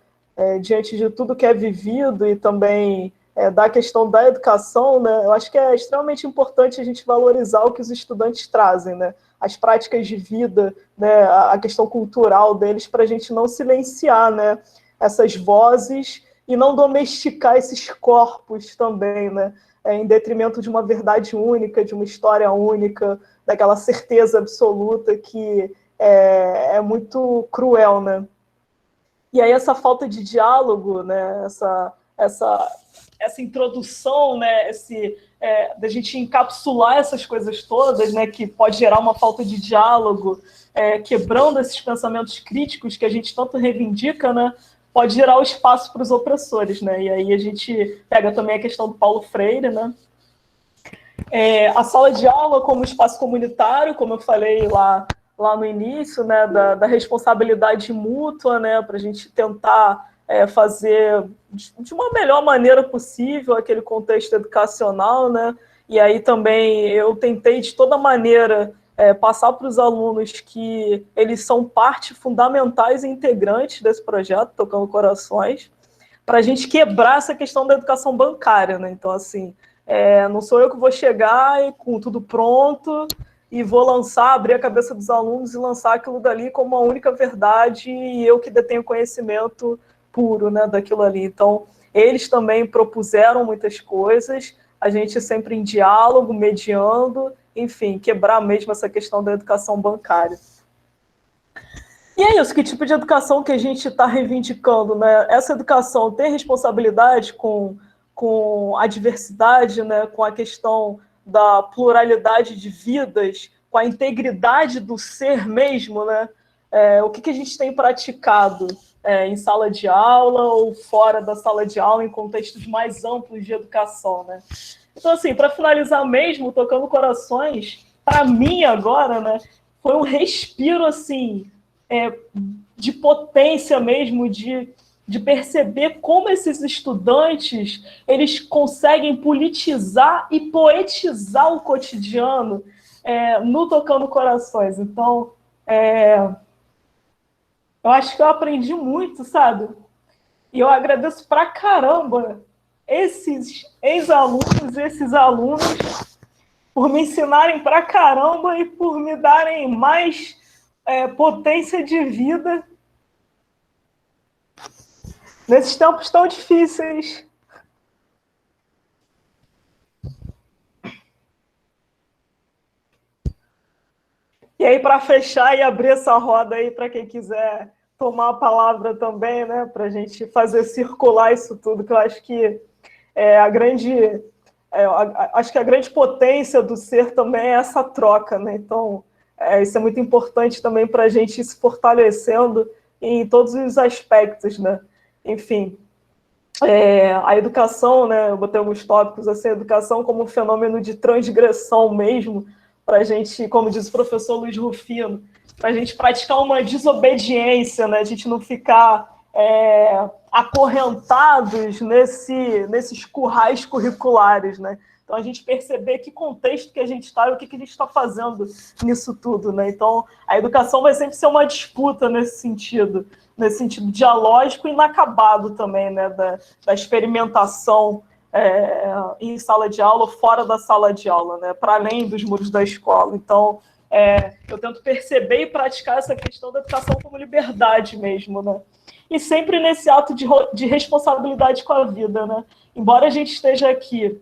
diante de tudo que é vivido e também da questão da educação, né, eu acho que é extremamente importante a gente valorizar o que os estudantes trazem, né, as práticas de vida, né, a questão cultural deles, para a gente não silenciar, né, essas vozes e não domesticar esses corpos também, né, em detrimento de uma verdade única, de uma história única, daquela certeza absoluta que é muito cruel, né? E aí essa falta de diálogo, né? Essa introdução, né? Da gente encapsular essas coisas todas, né? Que pode gerar uma falta de diálogo, quebrando esses pensamentos críticos que a gente tanto reivindica, né? Pode gerar o espaço para os opressores, né? E aí a gente pega também a questão do Paulo Freire, né? A sala de aula como espaço comunitário, como eu falei lá no início, né? Da responsabilidade mútua, né? Para a gente tentar fazer de uma melhor maneira possível aquele contexto educacional, né? E aí também eu tentei de toda maneira passar para os alunos que eles são parte fundamentais e integrantes desse projeto, Tocando Corações, para a gente quebrar essa questão da educação bancária, né? Então, assim, não sou eu que vou chegar com tudo pronto e vou abrir a cabeça dos alunos e lançar aquilo dali como a única verdade e eu que detenho conhecimento puro, né, daquilo ali. Então, eles também propuseram muitas coisas, a gente sempre em diálogo, mediando, enfim, quebrar mesmo essa questão da educação bancária. E é isso, que tipo de educação que a gente está reivindicando, né? Essa educação tem responsabilidade com a diversidade, né? Com a questão da pluralidade de vidas, com a integridade do ser mesmo, né? O que a gente tem praticado em sala de aula ou fora da sala de aula, em contextos mais amplos de educação, né? Então, assim, para finalizar mesmo, Tocando Corações, para mim agora, né, foi um respiro, assim, de potência mesmo, de perceber como esses estudantes, eles conseguem politizar e poetizar o cotidiano no Tocando Corações. Então, eu acho que eu aprendi muito, sabe? E eu agradeço pra caramba esses ex-alunos, esses alunos, por me ensinarem pra caramba e por me darem mais potência de vida nesses tempos tão difíceis. E aí, para fechar e abrir essa roda aí para quem quiser tomar a palavra também, né, para a gente fazer circular isso tudo, que eu acho que acho que a grande potência do ser também é essa troca, né? Então, isso é muito importante também para a gente ir se fortalecendo em todos os aspectos, né? Enfim, a educação, né, eu botei alguns tópicos assim, a educação como um fenômeno de transgressão mesmo, para a gente, como diz o professor Luiz Rufino, para a gente praticar uma desobediência, né, a gente não ficar acorrentados nesses currais curriculares, né? Então, a gente perceber que contexto que a gente está e o que a gente está fazendo nisso tudo, né? Então, a educação vai sempre ser uma disputa nesse sentido dialógico e inacabado também, né? Da experimentação em sala de aula, fora da sala de aula, né? Para além dos muros da escola. Então, eu tento perceber e praticar essa questão da educação como liberdade mesmo, né? E sempre nesse ato de responsabilidade com a vida, né? Embora a gente esteja aqui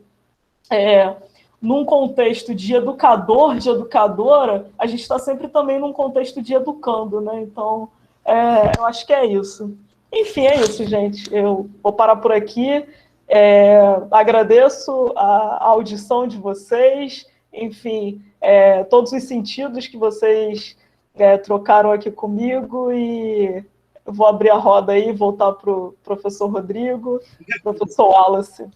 num contexto de educador, de educadora, a gente está sempre também num contexto de educando, né? Então, eu acho que é isso. Enfim, é isso, gente. Eu vou parar por aqui. Agradeço a audição de vocês, enfim, todos os sentidos que vocês trocaram aqui comigo, e eu vou abrir a roda aí e voltar para o professor Rodrigo, professor Wallace.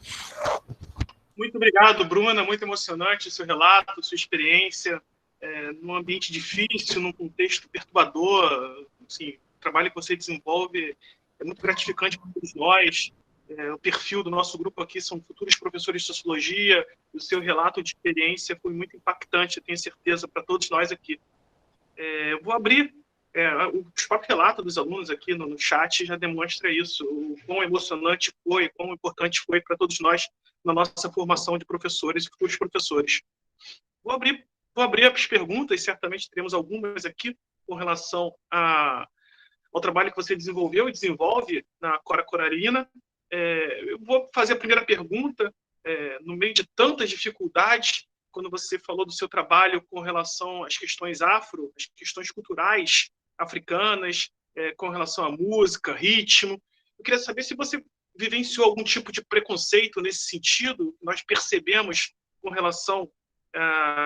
Muito obrigado, Bruna, muito emocionante o seu relato, sua experiência, num ambiente difícil, num contexto perturbador. Assim, o trabalho que você desenvolve é muito gratificante para todos nós. O perfil do nosso grupo aqui são futuros professores de sociologia, e o seu relato de experiência foi muito impactante, eu tenho certeza, para todos nós aqui. Eu vou abrir o próprio relato dos alunos aqui no chat já demonstra isso, o quão emocionante foi, quão importante foi para todos nós na nossa formação de professores e futuros professores. Vou abrir as perguntas, certamente teremos algumas aqui com relação ao trabalho que você desenvolveu e desenvolve na Cora Coralina. Eu vou fazer a primeira pergunta, no meio de tantas dificuldades, quando você falou do seu trabalho com relação às questões afro, às questões culturais africanas, com relação à música, ritmo. Eu queria saber se você vivenciou algum tipo de preconceito nesse sentido. Nós percebemos com relação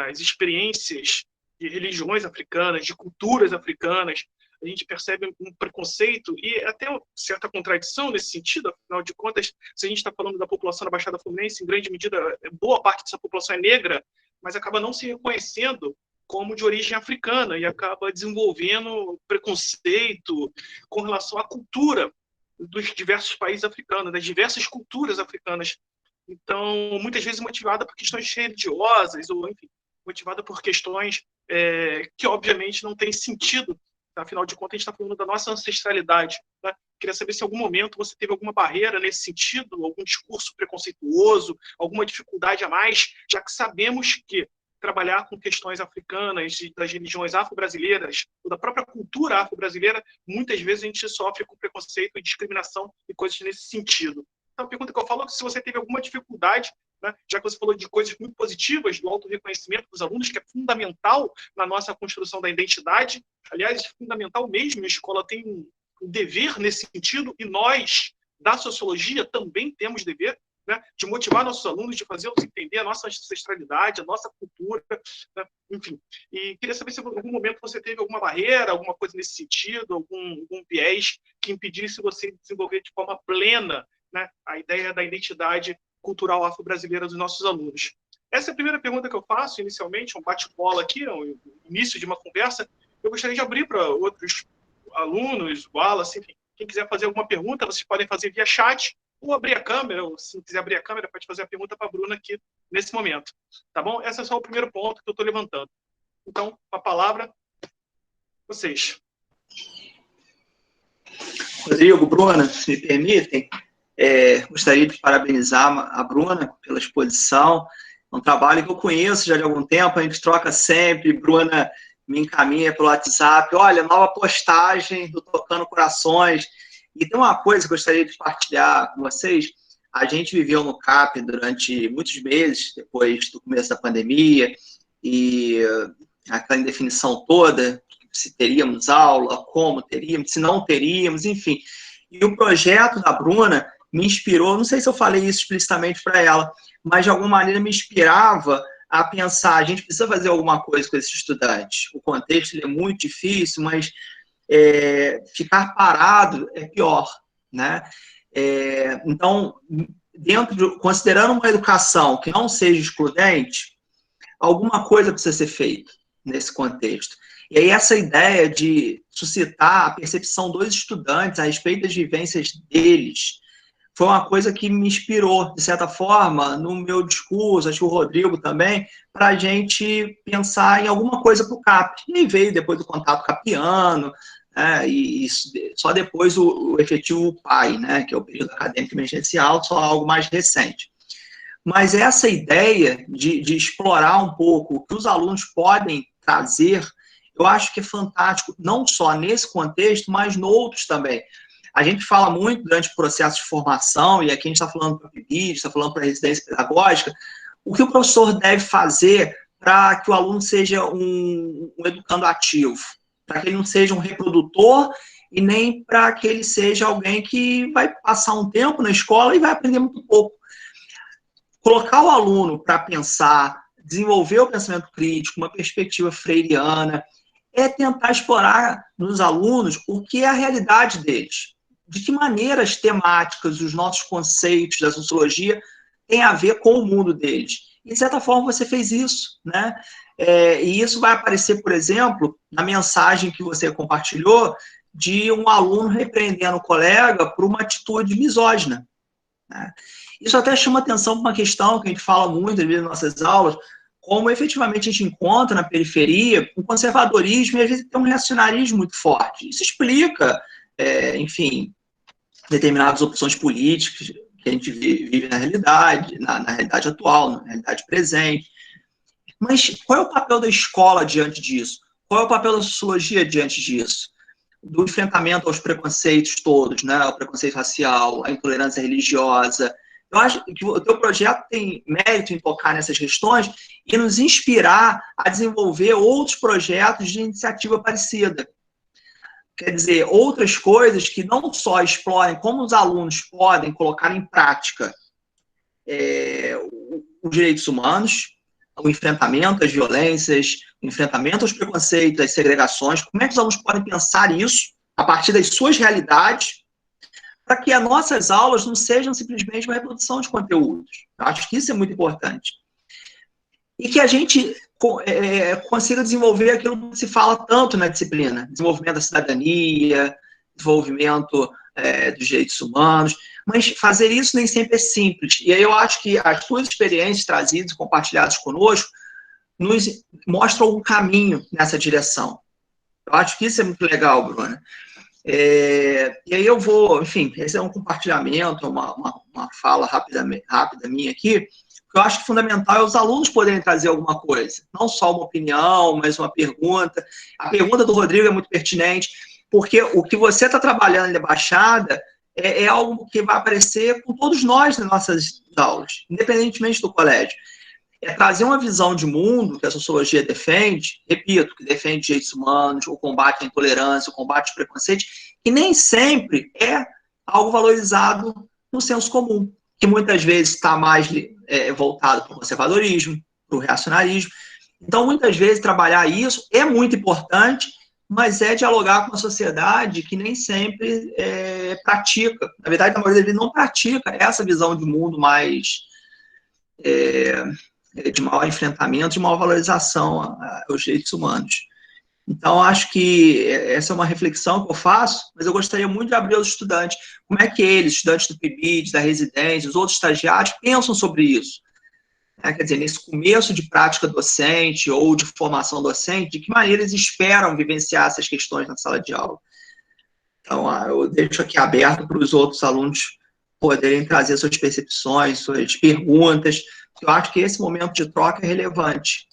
às experiências de religiões africanas, de culturas africanas, a gente percebe um preconceito e até uma certa contradição nesse sentido. Afinal de contas, se a gente está falando da população da Baixada Fluminense, em grande medida, boa parte dessa população é negra, mas acaba não se reconhecendo como de origem africana e acaba desenvolvendo preconceito com relação à cultura dos diversos países africanos, das diversas culturas africanas. Então, muitas vezes motivada por questões religiosas, ou, enfim, motivada por questões que, obviamente, não têm sentido. Afinal de contas, a gente está falando da nossa ancestralidade. Né? Queria saber se em algum momento você teve alguma barreira nesse sentido, algum discurso preconceituoso, alguma dificuldade a mais, já que sabemos que trabalhar com questões africanas e das religiões afro-brasileiras, ou da própria cultura afro-brasileira, muitas vezes a gente sofre com preconceito e discriminação e coisas nesse sentido. Então, a pergunta que eu falo é se você teve alguma dificuldade, né, já que você falou de coisas muito positivas, do autorreconhecimento dos alunos, que é fundamental na nossa construção da identidade. Aliás, é fundamental mesmo, a escola tem um dever nesse sentido, e nós, da sociologia, também temos dever, né, de motivar nossos alunos, de fazê-los entender a nossa ancestralidade, a nossa cultura, né, enfim. E queria saber se em algum momento você teve alguma barreira, alguma coisa nesse sentido, algum viés que impedisse você de desenvolver de forma plena, né, a ideia da identidade cultural afro-brasileira dos nossos alunos. Essa é a primeira pergunta que eu faço, inicialmente, um bate-bola aqui, um início de uma conversa. Eu gostaria de abrir para outros alunos, Wallace, enfim, quem quiser fazer alguma pergunta, vocês podem fazer via chat, ou abrir a câmera, ou se não quiser abrir a câmera, pode fazer a pergunta para a Bruna aqui nesse momento. Tá bom? Esse é só o primeiro ponto que eu estou levantando. Então, a palavra, vocês. Rodrigo, Bruna, se me permitem, gostaria de parabenizar a Bruna pela exposição. É um trabalho que eu conheço já de algum tempo, a gente troca sempre, Bruna me encaminha pelo WhatsApp, olha, nova postagem do Tocando Corações. E tem uma coisa que eu gostaria de partilhar com vocês. A gente viveu no CAP durante muitos meses, depois do começo da pandemia, e aquela indefinição toda, se teríamos aula, como teríamos, se não teríamos, enfim. E o projeto da Bruna me inspirou, não sei se eu falei isso explicitamente para ela, mas de alguma maneira me inspirava a pensar, a gente precisa fazer alguma coisa com esses estudantes. O contexto ele é muito difícil, mas ficar parado é pior, né? Então, considerando uma educação que não seja excludente, alguma coisa precisa ser feita nesse contexto. E aí essa ideia de suscitar a percepção dos estudantes a respeito das vivências deles foi uma coisa que me inspirou, de certa forma, no meu discurso, acho que o Rodrigo também, para a gente pensar em alguma coisa para o CAP. E aí veio depois do contato capiano, e só depois o efetivo PAI, né, que é o período acadêmico emergencial, só algo mais recente. Mas essa ideia de explorar um pouco o que os alunos podem trazer, eu acho que é fantástico, não só nesse contexto, mas noutros também. A gente fala muito durante o processo de formação, e aqui a gente está falando para o PIBID, está falando para a residência pedagógica, o que o professor deve fazer para que o aluno seja um educando ativo, para que ele não seja um reprodutor e nem para que ele seja alguém que vai passar um tempo na escola e vai aprender muito pouco. Colocar o aluno para pensar, desenvolver o pensamento crítico, uma perspectiva freiriana, é tentar explorar nos alunos o que é a realidade deles. De que maneira as temáticas, os nossos conceitos da sociologia têm a ver com o mundo deles. E, de certa forma, você fez isso, né? E isso vai aparecer, por exemplo, na mensagem que você compartilhou de um aluno repreendendo o colega por uma atitude misógina, né? Isso até chama atenção para uma questão que a gente fala muito às vezes nas nossas aulas, como efetivamente a gente encontra na periferia um conservadorismo e às vezes tem um reacionarismo muito forte. Isso explica, enfim, determinadas opções políticas que a gente vive na realidade, na realidade atual, na realidade presente. Mas qual é o papel da escola diante disso? Qual é o papel da sociologia diante disso? Do enfrentamento aos preconceitos todos, né? O preconceito racial, a intolerância religiosa. Eu acho que o teu projeto tem mérito em tocar nessas questões e nos inspirar a desenvolver outros projetos de iniciativa parecida. Quer dizer, outras coisas que não só explorem como os alunos podem colocar em prática os direitos humanos, o enfrentamento às violências, o enfrentamento aos preconceitos, às segregações, como é que os alunos podem pensar isso a partir das suas realidades, para que as nossas aulas não sejam simplesmente uma reprodução de conteúdos. Eu acho que isso é muito importante. E que a gente consiga desenvolver aquilo que se fala tanto na disciplina, desenvolvimento da cidadania, desenvolvimento dos direitos humanos, mas fazer isso nem sempre é simples. E aí eu acho que as tuas experiências trazidas e compartilhadas conosco nos mostram um caminho nessa direção. Eu acho que isso é muito legal, Bruna. E aí eu vou, enfim, esse é um compartilhamento, uma fala rápida minha aqui. Eu acho que fundamental é os alunos poderem trazer alguma coisa, não só uma opinião, mas uma pergunta. A pergunta do Rodrigo é muito pertinente, porque o que você está trabalhando na Baixada é algo que vai aparecer com todos nós nas nossas aulas, independentemente do colégio. É trazer uma visão de mundo que a sociologia defende, repito, que defende direitos humanos, o combate à intolerância, o combate aos preconceitos, que nem sempre é algo valorizado no senso comum, que muitas vezes está mais voltado para o conservadorismo, para o reacionarismo. Então, muitas vezes, trabalhar isso é muito importante, mas é dialogar com a sociedade que nem sempre pratica. Na verdade, a maioria deles não pratica essa visão de mundo mais de maior enfrentamento, de maior valorização aos direitos humanos. Então, acho que essa é uma reflexão que eu faço, mas eu gostaria muito de abrir aos estudantes. Como é que eles, estudantes do PIBID, da residência, os outros estagiários, pensam sobre isso? Quer dizer, nesse começo de prática docente ou de formação docente, de que maneira eles esperam vivenciar essas questões na sala de aula? Então, eu deixo aqui aberto para os outros alunos poderem trazer suas percepções, suas perguntas. Eu acho que esse momento de troca é relevante.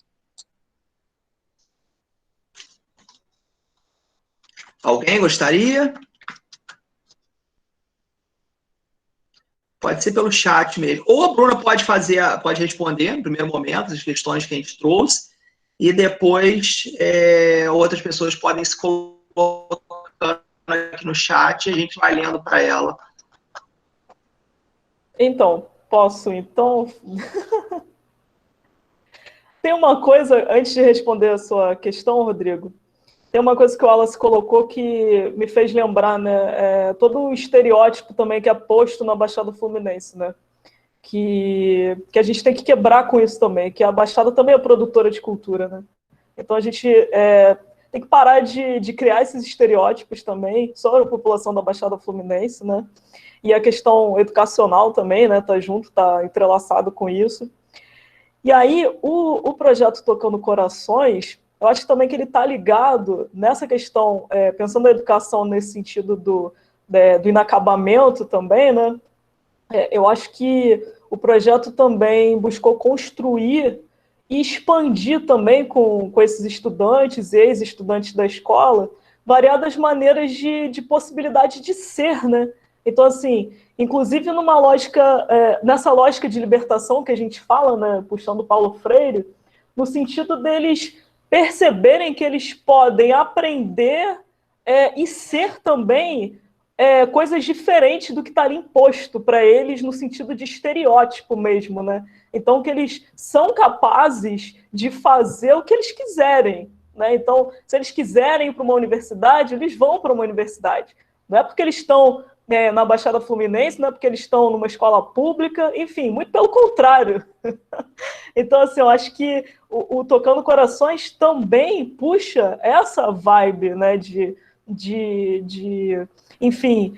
Alguém gostaria? Pode ser pelo chat mesmo. Ou a Bruna pode responder no primeiro momento as questões que a gente trouxe, e depois outras pessoas podem se colocar aqui no chat e a gente vai lendo para ela. Então, posso, então? Tem uma coisa, antes de responder a sua questão, Rodrigo, tem uma coisa que o Wallace colocou que me fez lembrar, né? Todo o estereótipo também que é posto na Baixada Fluminense, né? Que a gente tem que quebrar com isso também, que a Baixada também é produtora de cultura, né? Então a gente tem que parar de criar esses estereótipos também sobre a população da Baixada Fluminense, né? E a questão educacional também, né? Tá junto, tá entrelaçado com isso. E aí o projeto Tocando Corações, eu acho também que ele está ligado nessa questão, pensando na educação nesse sentido do inacabamento também, né? Eu acho que o projeto também buscou construir e expandir também com esses estudantes e ex-estudantes da escola variadas maneiras de possibilidade de ser, né? Então, assim, inclusive numa lógica, nessa lógica de libertação que a gente fala, né, puxando Paulo Freire, no sentido deles perceberem que eles podem aprender e ser também coisas diferentes do que está ali imposto para eles no sentido de estereótipo mesmo, né? Então, que eles são capazes de fazer o que eles quiserem, né? Então, se eles quiserem ir para uma universidade, eles vão para uma universidade. Não é porque eles estão na Baixada Fluminense, não é porque eles estão numa escola pública, enfim, muito pelo contrário. Então, assim, eu acho que o Tocando Corações também puxa essa vibe, né, enfim,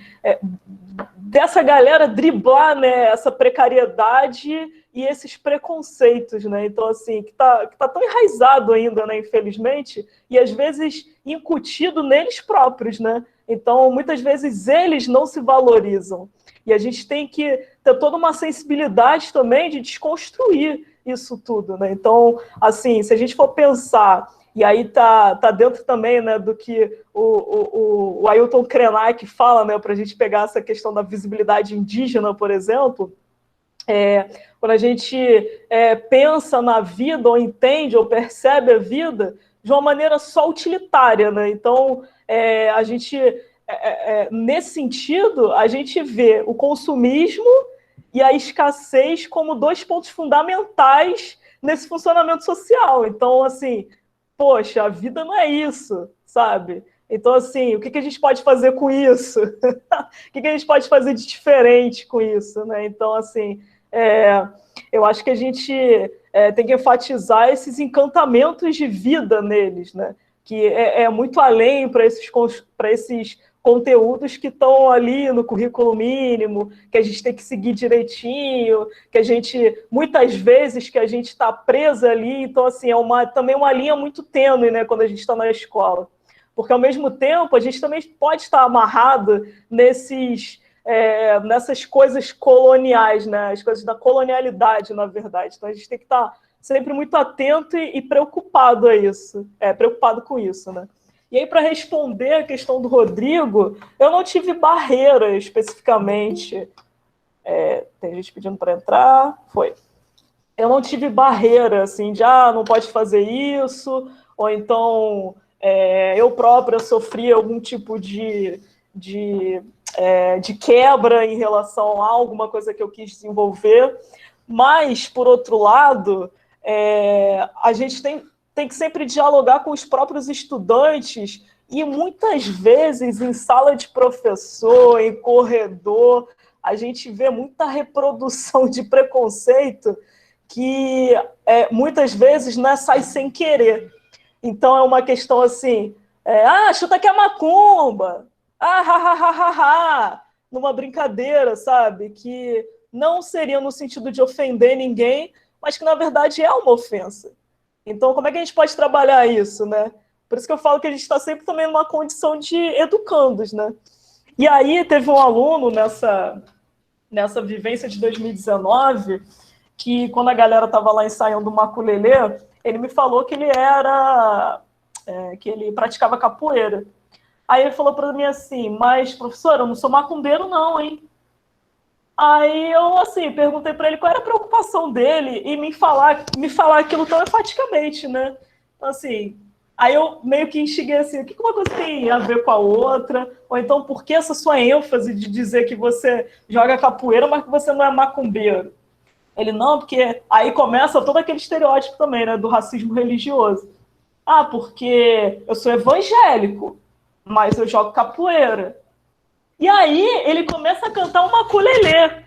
dessa galera driblar, né, essa precariedade e esses preconceitos, né? Então, assim, que tá tão enraizado ainda, né, infelizmente, e às vezes incutido neles próprios, né? Então, muitas vezes eles não se valorizam. E a gente tem que ter toda uma sensibilidade também de desconstruir isso tudo, né? Então, assim, se a gente for pensar, e aí tá dentro também, né, do que o Ailton Krenak fala, né, para a gente pegar essa questão da visibilidade indígena, por exemplo, quando a gente pensa na vida, ou entende, ou percebe a vida de uma maneira só utilitária, né? Então, a gente, nesse sentido, a gente vê o consumismo e a escassez como dois pontos fundamentais nesse funcionamento social. Então, assim, poxa, a vida não é isso, sabe? Então, assim, o que a gente pode fazer com isso? O que a gente pode fazer de diferente com isso, né? Então, assim, eu acho que a gente tem que enfatizar esses encantamentos de vida neles, né? Que é muito além para esses conteúdos que estão ali no currículo mínimo, que a gente tem que seguir direitinho, que a gente, muitas vezes, que a gente está presa ali. Então, assim, também uma linha muito tênue, né, quando a gente está na escola. Porque, ao mesmo tempo, a gente também pode estar amarrado nessas coisas coloniais, né, as coisas da colonialidade, na verdade. Então, a gente tem que estar sempre muito atento e preocupado preocupado com isso, né? E aí, para responder a questão do Rodrigo, eu não tive barreira especificamente. Tem gente pedindo para entrar. Foi. Eu não tive barreira, assim, de não pode fazer isso, ou então eu própria sofri algum tipo de quebra em relação a alguma coisa que eu quis desenvolver. Mas, por outro lado, a gente tem que sempre dialogar com os próprios estudantes e muitas vezes em sala de professor, em corredor, a gente vê muita reprodução de preconceito que muitas vezes sai sem querer. Então é uma questão assim, chuta que é macumba, numa brincadeira, sabe? Que não seria no sentido de ofender ninguém, mas que na verdade é uma ofensa. Então, como é que a gente pode trabalhar isso, né? Por isso que eu falo que a gente está sempre também numa condição de educandos, né? E aí teve um aluno nessa vivência de 2019 que, quando a galera estava lá ensaiando o maculelê, ele me falou que que ele praticava capoeira. Aí ele falou para mim assim, mas, professora, eu não sou macumbeiro não, hein? Aí eu, assim, perguntei para ele qual era a preocupação dele e me falar aquilo tão enfaticamente, né? Então, assim, aí eu meio que enxerguei assim, o que uma coisa tem a ver com a outra? Ou então, por que essa sua ênfase de dizer que você joga capoeira, mas que você não é macumbeiro? Ele, não, porque aí começa todo aquele estereótipo também, né, do racismo religioso. Ah, porque eu sou evangélico, mas eu jogo capoeira. E aí ele começa a cantar uma ukulele.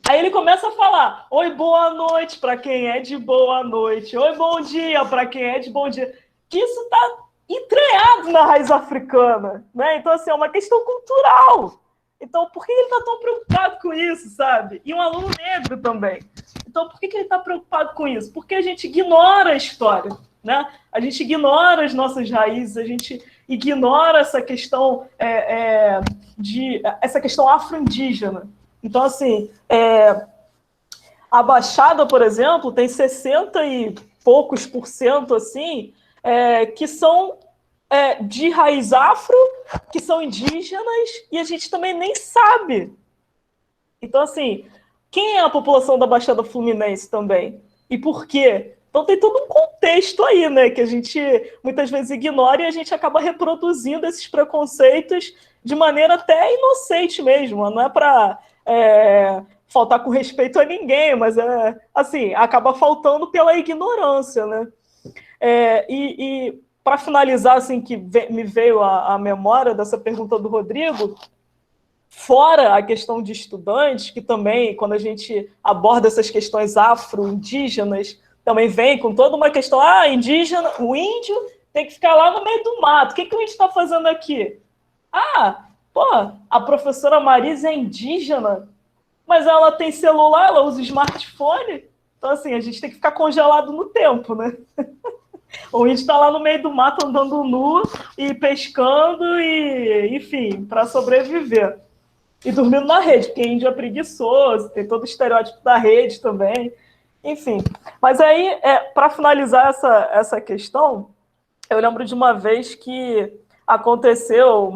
Aí ele começa a falar: oi, boa noite para quem é de boa noite. Oi, bom dia para quem é de bom dia. Que isso está entranhado na raiz africana, né? Então, assim, é uma questão cultural. Então, por que ele está tão preocupado com isso, sabe? E um aluno negro também. Então, por que ele está preocupado com isso? Porque a gente ignora a história, né? A gente ignora as nossas raízes, a gente ignora essa questão essa questão afro-indígena. Então, assim, a Baixada, por exemplo, tem 60 e poucos por cento, assim, que são de raiz afro, que são indígenas, e a gente também nem sabe. Então, assim, quem é a população da Baixada Fluminense também? E por quê? Então tem todo um contexto aí, né, que a gente muitas vezes ignora e a gente acaba reproduzindo esses preconceitos de maneira até inocente mesmo. Não é para faltar com respeito a ninguém, mas assim, acaba faltando pela ignorância, né? E para finalizar, assim, que me veio à memória dessa pergunta do Rodrigo, fora a questão de estudantes, que também, quando a gente aborda essas questões afro-indígenas, também vem com toda uma questão, indígena, o índio tem que ficar lá no meio do mato. O que o índio está fazendo aqui? A professora Marisa é indígena, mas ela tem celular, ela usa smartphone. Então, assim, a gente tem que ficar congelado no tempo, né? O índio está lá no meio do mato andando nu e pescando, e, enfim, para sobreviver. E dormindo na rede, porque índio é preguiçoso, tem todo o estereótipo da rede também. Enfim. Mas aí, para finalizar essa questão, eu lembro de uma vez que aconteceu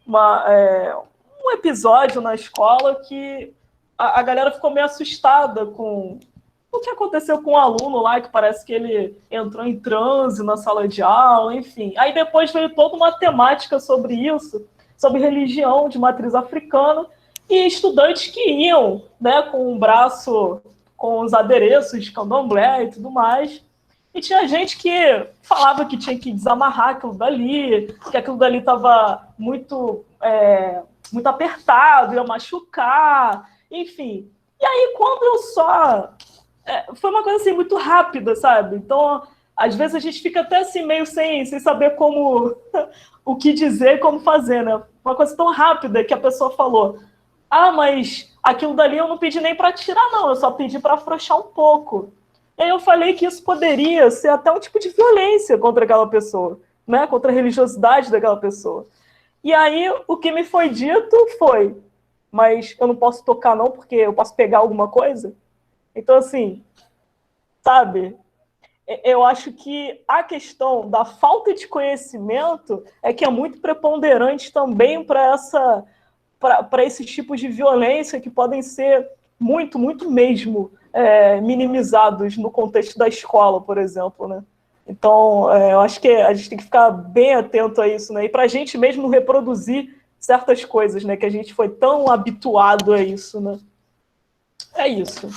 um episódio na escola que a galera ficou meio assustada com o que aconteceu com um aluno lá, que parece que ele entrou em transe na sala de aula, enfim. Aí depois veio toda uma temática sobre isso, sobre religião de matriz africana, e estudantes que iam, né, com o braço, com os adereços de candomblé e tudo mais. E tinha gente que falava que tinha que desamarrar aquilo dali, que aquilo dali estava muito apertado, ia machucar, enfim. E aí, quando eu só... foi uma coisa assim, muito rápida, sabe? Então, às vezes a gente fica até assim, meio sem saber como... o que dizer e como fazer, né? Uma coisa tão rápida que a pessoa falou: mas aquilo dali eu não pedi nem para tirar, não, eu só pedi para afrouxar um pouco. E aí eu falei que isso poderia ser até um tipo de violência contra aquela pessoa, né? Contra a religiosidade daquela pessoa. E aí o que me foi dito foi: mas eu não posso tocar não, porque eu posso pegar alguma coisa? Então, assim, sabe? Eu acho que a questão da falta de conhecimento é que é muito preponderante também para esses tipos de violência que podem ser muito, muito mesmo minimizados no contexto da escola, por exemplo, né? Então, eu acho que a gente tem que ficar bem atento a isso, né? E para a gente mesmo reproduzir certas coisas, né? Que a gente foi tão habituado a isso, né? É isso.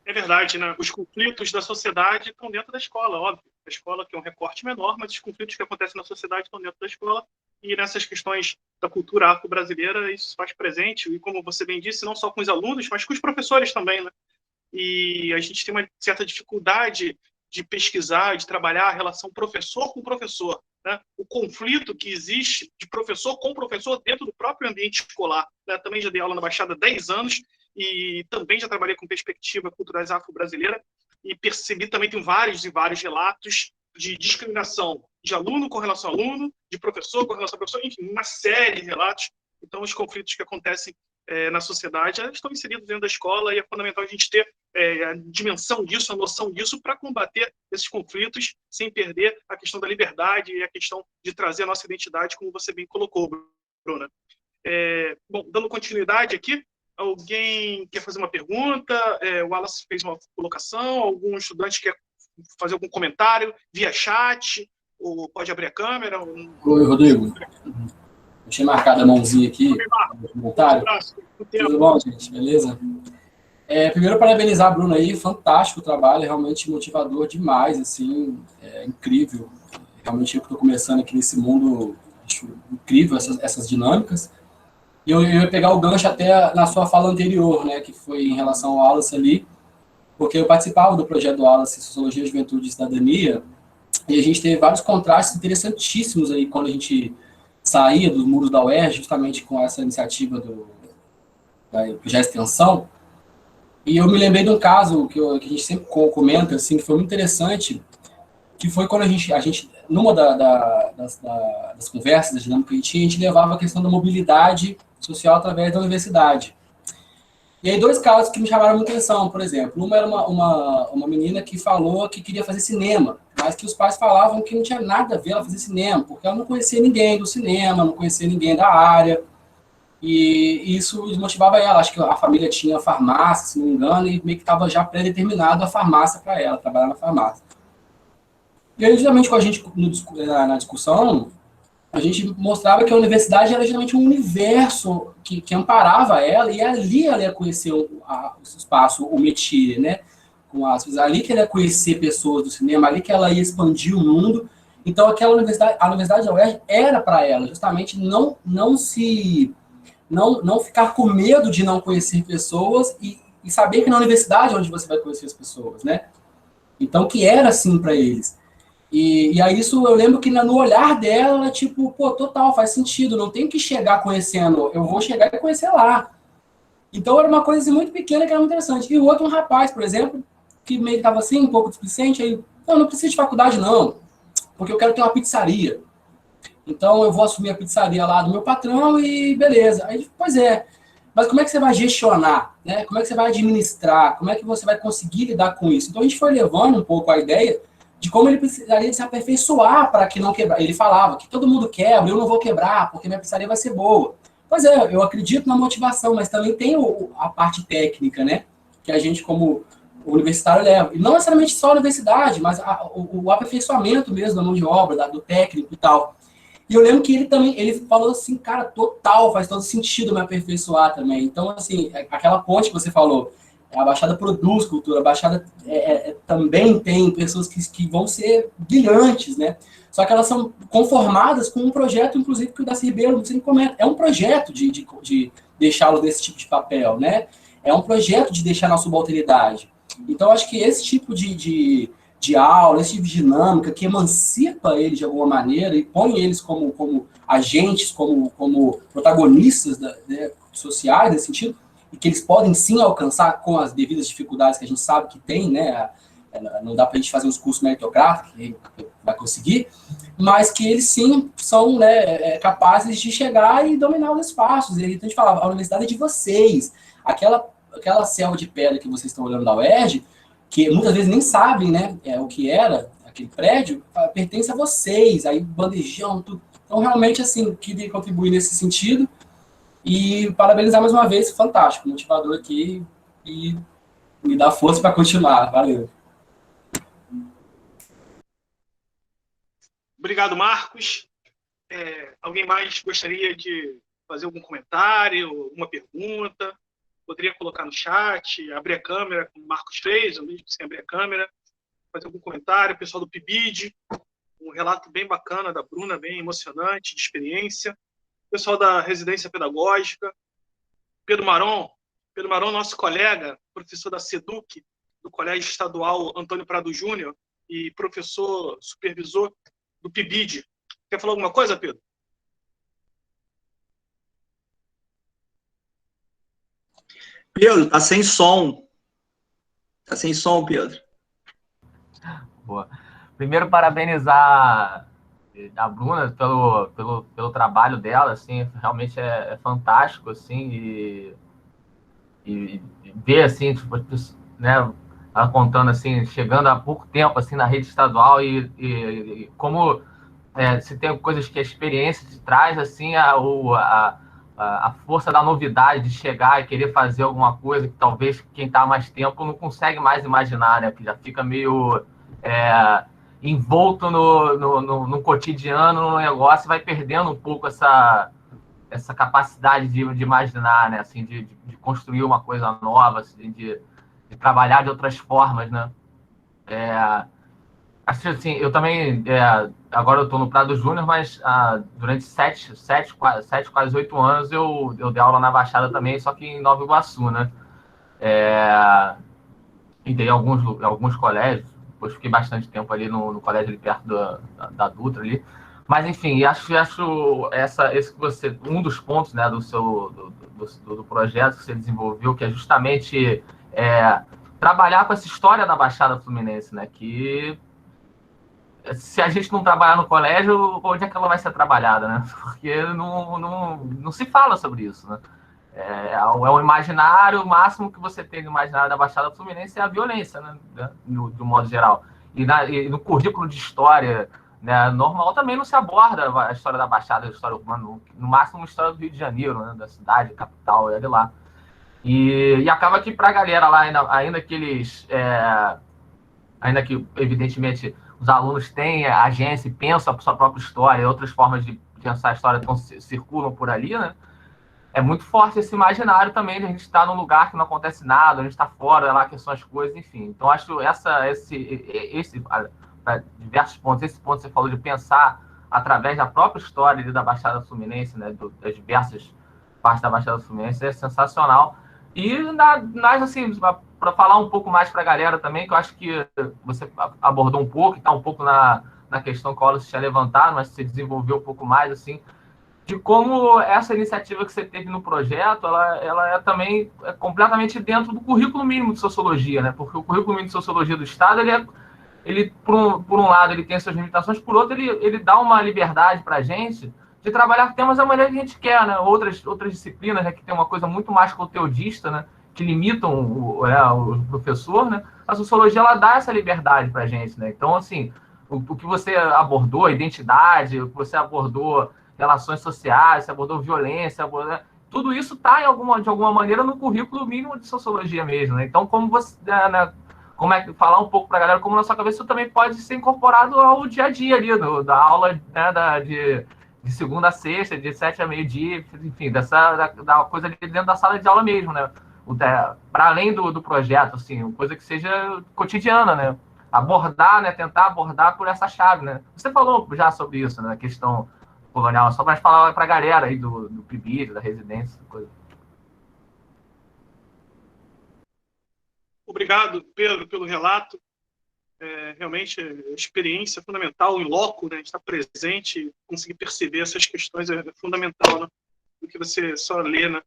É verdade, né? Os conflitos da sociedade estão dentro da escola, óbvio. A escola que é um recorte menor, mas os conflitos que acontecem na sociedade estão dentro da escola. E nessas questões da cultura afro-brasileira, isso faz presente. E como você bem disse, não só com os alunos, mas com os professores também, né? E a gente tem uma certa dificuldade de pesquisar, de trabalhar a relação professor com professor, né? O conflito que existe de professor com professor dentro do próprio ambiente escolar, né? Também já dei aula na Baixada há 10 anos, e também já trabalhei com perspectiva culturais afro-brasileira e percebi também, tem vários e vários relatos de discriminação de aluno com relação a aluno, de professor com relação a professor, enfim, uma série de relatos. Então, os conflitos que acontecem na sociedade estão inseridos dentro da escola, e é fundamental a gente ter a dimensão disso, a noção disso, para combater esses conflitos sem perder a questão da liberdade e a questão de trazer a nossa identidade, como você bem colocou, Bruna. Bom, dando continuidade aqui, alguém quer fazer uma pergunta? O Wallace fez uma colocação, algum estudante quer fazer algum comentário via chat, ou pode abrir a câmera? Oi, Rodrigo. Deixei marcada a mãozinha aqui. Voluntário. Tudo bom, gente? Beleza? Primeiro, parabenizar a Bruna aí, fantástico o trabalho, realmente motivador demais, assim, incrível. Realmente eu que estou começando aqui nesse mundo, acho incrível essas dinâmicas. E eu ia pegar o gancho até na sua fala anterior, né, que foi em relação ao Wallace ali, porque eu participava do projeto do Wallace, Sociologia, Juventude e Cidadania, e a gente teve vários contrastes interessantíssimos aí quando a gente saía dos muros da UERJ, justamente com essa iniciativa da projeto de extensão. E eu me lembrei de um caso que a gente sempre comenta, assim, que foi muito interessante, que foi quando a gente numa das conversas, da dinâmica que a gente levava a questão da mobilidade social através da universidade. E aí, dois casos que me chamaram muita atenção, por exemplo. Uma era uma menina que falou que queria fazer cinema, mas que os pais falavam que não tinha nada a ver ela fazer cinema, porque ela não conhecia ninguém do cinema, não conhecia ninguém da área, e isso desmotivava ela. Acho que a família tinha farmácia, se não me engano, e meio que estava já pré-determinado a farmácia para ela, trabalhar na farmácia. E aí, justamente com a gente na discussão, a gente mostrava que a universidade era justamente um universo que amparava ela, e ali ela ia conhecer o espaço, o métier, né? Ali que ela ia conhecer pessoas do cinema, ali que ela ia expandir o mundo. Então, aquela universidade, a Universidade da UERJ era para ela, justamente não ficar com medo de não conhecer pessoas e saber que na universidade é onde você vai conhecer as pessoas, né? Então, que era assim para eles. E aí isso eu lembro que no olhar dela, tipo, pô, total, faz sentido, não tem que chegar conhecendo, eu vou chegar e conhecer lá. Então era uma coisa assim, muito pequena que era muito interessante. E o outro, um rapaz, por exemplo, que meio que estava assim, um pouco displicente, aí, não preciso de faculdade não, porque eu quero ter uma pizzaria. Então eu vou assumir a pizzaria lá do meu patrão e beleza. Aí, pois é, mas como é que você vai gestionar, né? Como é que você vai administrar? Como é que você vai conseguir lidar com isso? Então a gente foi levando um pouco a ideia de como ele precisaria se aperfeiçoar para que não quebrar. Ele falava que todo mundo quebra, eu não vou quebrar, porque minha pizzaria vai ser boa. Pois é, eu acredito na motivação, mas também tem a parte técnica, né? Que a gente, como universitário, leva. E não necessariamente só a universidade, mas o aperfeiçoamento mesmo da mão de obra, do técnico e tal. E eu lembro que ele falou assim, cara, total, faz todo sentido me aperfeiçoar também. Então, assim, aquela ponte que você falou, a Baixada produz cultura, a Baixada também tem pessoas que vão ser brilhantes, né? Só que elas são conformadas com um projeto, inclusive, que o Darcy Ribeiro sempre comenta. É um projeto de deixá-los nesse tipo de papel, né? É um projeto de deixar na subalternidade. Então, acho que esse tipo de aula, esse tipo de dinâmica que emancipa eles de alguma maneira e põe eles como agentes, como protagonistas sociais, nesse sentido, e que eles podem sim alcançar com as devidas dificuldades que a gente sabe que tem, né? Não dá para a gente fazer os cursos meritocráticos, que vai conseguir, mas que eles sim são, né, capazes de chegar e dominar os espaços. E então a gente falava, a universidade é de vocês. Aquela selva de pedra que vocês estão olhando da UERJ, que muitas vezes nem sabem, né, o que era aquele prédio, pertence a vocês, aí bandejão, tudo. Então, realmente, assim, queria contribuir nesse sentido. E parabenizar mais uma vez, fantástico, motivador aqui, e me dá força para continuar. Valeu. Obrigado, Marcos. Alguém mais gostaria de fazer algum comentário, alguma pergunta? Poderia colocar no chat, abrir a câmera, como o Marcos fez, ou mesmo sem abrir a câmera, fazer algum comentário. O pessoal do PIBID, um relato bem bacana da Bruna, bem emocionante, de experiência. Pessoal da residência pedagógica, Pedro Maron, nosso colega, professor da SEDUC, do Colégio Estadual Antônio Prado Júnior, e professor supervisor do PIBID. Quer falar alguma coisa, Pedro? Pedro, tá sem som. Tá sem som, Pedro. Boa. Primeiro, parabenizar a Bruna pelo trabalho dela, assim, realmente é fantástico, assim, e ver, assim, tipo, né, ela contando, assim, chegando há pouco tempo, assim, na rede estadual e como se tem coisas que a experiência te traz, assim, a força da novidade de chegar e querer fazer alguma coisa que talvez quem está há mais tempo não consegue mais imaginar, né, que já fica meio envolto no cotidiano, no negócio, vai perdendo um pouco essa capacidade de imaginar, né? Assim, de construir uma coisa nova, assim, de trabalhar de outras formas, né? Assim, eu também, agora eu estou no Prado Júnior, mas durante quase 8 anos, eu dei aula na Baixada também, só que em Nova Iguaçu, né? E dei alguns colégios, depois fiquei bastante tempo ali no colégio ali perto da Dutra ali. Mas, enfim, acho esse que você, um dos pontos, né, do projeto que você desenvolveu, que é justamente trabalhar com essa história da Baixada Fluminense, né? Que se a gente não trabalhar no colégio, onde é que ela vai ser trabalhada, né? Porque não se fala sobre isso, né? O imaginário, o máximo que você tem no imaginário da Baixada Fluminense é a violência, né? Do modo geral. E no currículo de história, né, normal também não se aborda a história da Baixada, a história urbana, no máximo a história do Rio de Janeiro, né, da cidade, capital, é de lá. E acaba que para a galera lá, ainda que evidentemente os alunos têm agência e pensam a sua própria história, outras formas de pensar a história circulam por ali, né? É muito forte esse imaginário também de a gente estar num lugar que não acontece nada, a gente está fora, lá que são as coisas, enfim. Então, acho diversos pontos, esse ponto que você falou de pensar através da própria história da Baixada Fluminense, né, das diversas partes da Baixada Fluminense, é sensacional. E, assim, para falar um pouco mais para a galera também, que eu acho que você abordou um pouco, está um pouco na questão que o Wallace tinha levantado, mas você desenvolveu um pouco mais, assim, de como essa iniciativa que você teve no projeto, ela também completamente dentro do currículo mínimo de sociologia, né? Porque o currículo mínimo de sociologia do Estado, ele por um lado, ele tem suas limitações, por outro, ele dá uma liberdade para a gente de trabalhar temas da maneira que a gente quer, né? Outras disciplinas, né, que tem uma coisa muito mais conteudista, né, que limitam o professor, né? A sociologia, ela dá essa liberdade para a gente, né? Então, assim, o que você abordou, identidade, o que você abordou, relações sociais, você abordou violência, tudo isso está, de alguma maneira, no currículo mínimo de sociologia mesmo, né? Então, como você, né, falar um pouco para a galera como na sua cabeça isso também pode ser incorporado ao dia a dia ali, da aula, né, de segunda a sexta, de 7 a meio-dia, enfim, da coisa ali dentro da sala de aula mesmo, né? Para além do projeto, assim, uma coisa que seja cotidiana, né? Abordar, né? Tentar abordar por essa chave, né? Você falou já sobre isso, né? A questão colonial, só para falar para a galera aí do PIBID, da residência, coisa. Obrigado, Pedro, pelo relato. Realmente, a experiência é fundamental, em loco, né? A gente está presente, conseguir perceber essas questões é fundamental, né? Do que você só lê, né?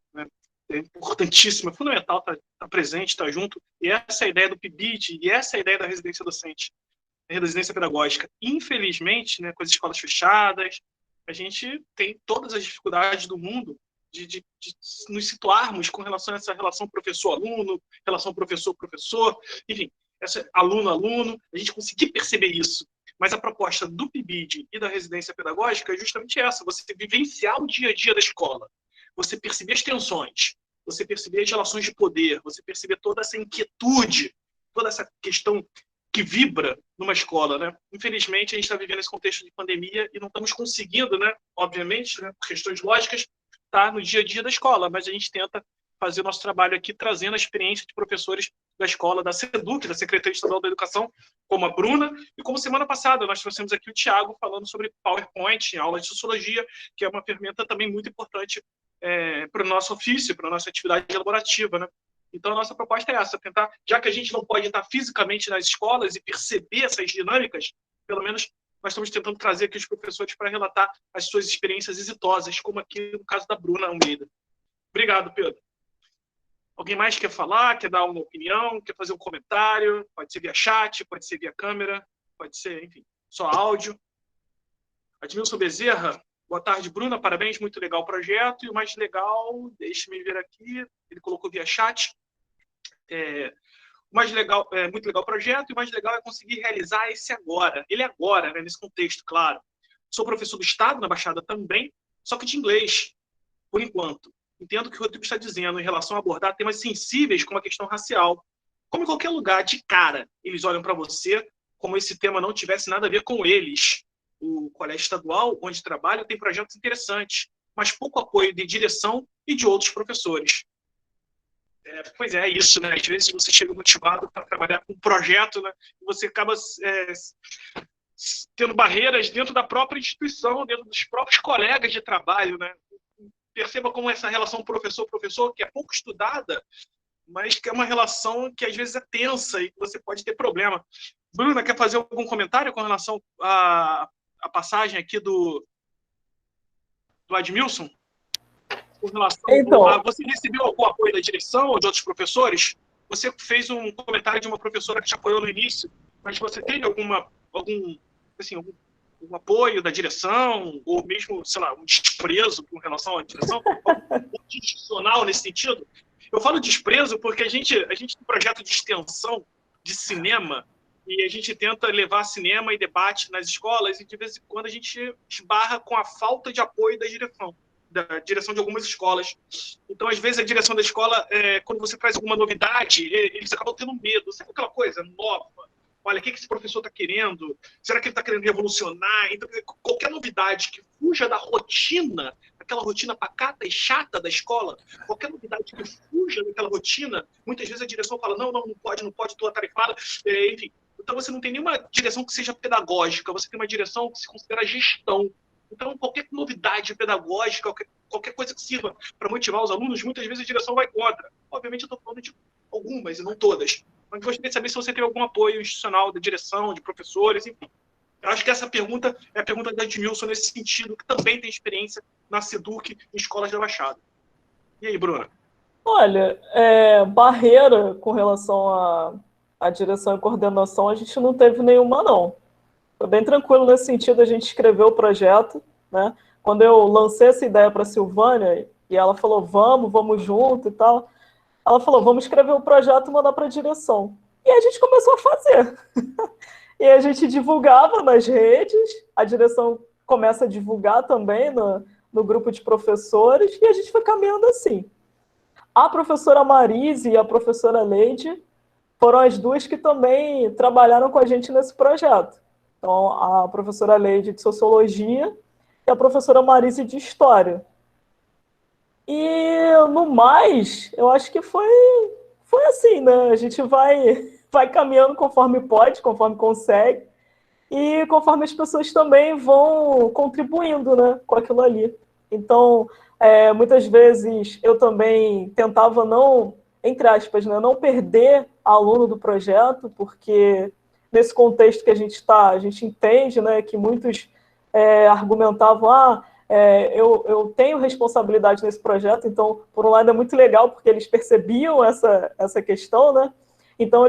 É importantíssimo, é fundamental estar presente, estar junto. E essa é a ideia do PIBID, e essa é a ideia da residência docente, a residência pedagógica. Infelizmente, né, com as escolas fechadas, a gente tem todas as dificuldades do mundo de nos situarmos com relação a essa relação professor-aluno, relação professor-professor, enfim, essa aluno-aluno, a gente conseguir perceber isso. Mas a proposta do PIBID e da residência pedagógica é justamente essa, você vivenciar o dia a dia da escola, você perceber as tensões, você perceber as relações de poder, você perceber toda essa inquietude, toda essa questão que vibra numa escola, né? Infelizmente, a gente está vivendo esse contexto de pandemia e não estamos conseguindo, né? Obviamente, né, por questões lógicas, estar no dia a dia da escola, mas a gente tenta fazer o nosso trabalho aqui, trazendo a experiência de professores da escola, da SEDUC, da Secretaria Estadual da Educação, como a Bruna, e como semana passada nós trouxemos aqui o Thiago falando sobre PowerPoint, em aula de sociologia, que é uma ferramenta também muito importante para o nosso ofício, para a nossa atividade elaborativa, né? Então, a nossa proposta é essa, tentar, já que a gente não pode estar fisicamente nas escolas e perceber essas dinâmicas, pelo menos nós estamos tentando trazer aqui os professores para relatar as suas experiências exitosas, como aqui no caso da Bruna Almeida. Obrigado, Pedro. Alguém mais quer falar, quer dar uma opinião, quer fazer um comentário? Pode ser via chat, pode ser via câmera, pode ser, enfim, só áudio. Admilson Bezerra, boa tarde, Bruna, parabéns, muito legal o projeto. E o mais legal, deixe-me ver aqui, ele colocou via chat. O mais legal, muito legal o projeto, e o mais legal é conseguir realizar esse agora. Ele é agora, né, nesse contexto, claro. Sou professor do Estado, na Baixada também, só que de inglês, por enquanto. Entendo o que o Rodrigo está dizendo em relação a abordar temas sensíveis como a questão racial. Como em qualquer lugar, de cara, eles olham para você como esse tema não tivesse nada a ver com eles. O colégio estadual, onde trabalho, tem projetos interessantes. mas pouco apoio de direção e de outros professores. Pois é isso, né? Às vezes você chega motivado para trabalhar com um projeto, né? E você acaba tendo barreiras dentro da própria instituição, dentro dos próprios colegas de trabalho, né? Perceba como essa relação professor-professor, que é pouco estudada, mas que é uma relação que às vezes é tensa e que você pode ter problema. Bruna, quer fazer algum comentário com relação à passagem aqui do Admilson? Com relação a você recebeu algum apoio da direção ou de outros professores? Você fez um comentário de uma professora que te apoiou no início, mas você teve algum apoio da direção, ou mesmo, sei lá, um desprezo com relação à direção? Algum institucional nesse sentido? Eu falo desprezo porque a gente tem um projeto de extensão de cinema e a gente tenta levar cinema e debate nas escolas e de vez em quando a gente esbarra com a falta de apoio da direção de algumas escolas. Então, às vezes, a direção da escola, quando você traz alguma novidade, eles acabam tendo medo. Sabe aquela coisa nova? Olha, o que esse professor está querendo? Será que ele está querendo revolucionar? Então, qualquer novidade que fuja da rotina, aquela rotina pacata e chata da escola, qualquer novidade que fuja daquela rotina, muitas vezes a direção fala, não pode, estou atarefada, enfim. Então, você não tem nenhuma direção que seja pedagógica, você tem uma direção que se considera gestão. Então, qualquer novidade pedagógica, qualquer coisa que sirva para motivar os alunos, muitas vezes a direção vai contra. Obviamente, eu estou falando de algumas e não todas. Mas gostaria de saber se você teve algum apoio institucional da direção, de professores, enfim. Eu acho que essa pergunta é a pergunta da Edmilson nesse sentido, que também tem experiência na SEDUC em escolas da Baixada. E aí, Bruna? Olha, barreira com relação à direção e coordenação, a gente não teve nenhuma, não. Foi bem tranquilo nesse sentido, a gente escreveu o projeto, né? Quando eu lancei essa ideia para a Silvânia, e ela falou, vamos junto e tal, ela falou, vamos escrever o projeto e mandar para a direção. E a gente começou a fazer. E a gente divulgava nas redes, a direção começa a divulgar também no grupo de professores, e a gente foi caminhando assim. A professora Marise e a professora Leide foram as duas que também trabalharam com a gente nesse projeto. Então, a professora Leide de Sociologia e a professora Marise de História. E, no mais, eu acho que foi assim, né? A gente vai caminhando conforme pode, conforme consegue, e conforme as pessoas também vão contribuindo, né, com aquilo ali. Então, muitas vezes eu também tentava não, entre aspas, né, não perder aluno do projeto, porque nesse contexto que a gente está, a gente entende, né, que muitos argumentavam, eu tenho responsabilidade nesse projeto, então, por um lado, é muito legal, porque eles percebiam essa questão, né? Então,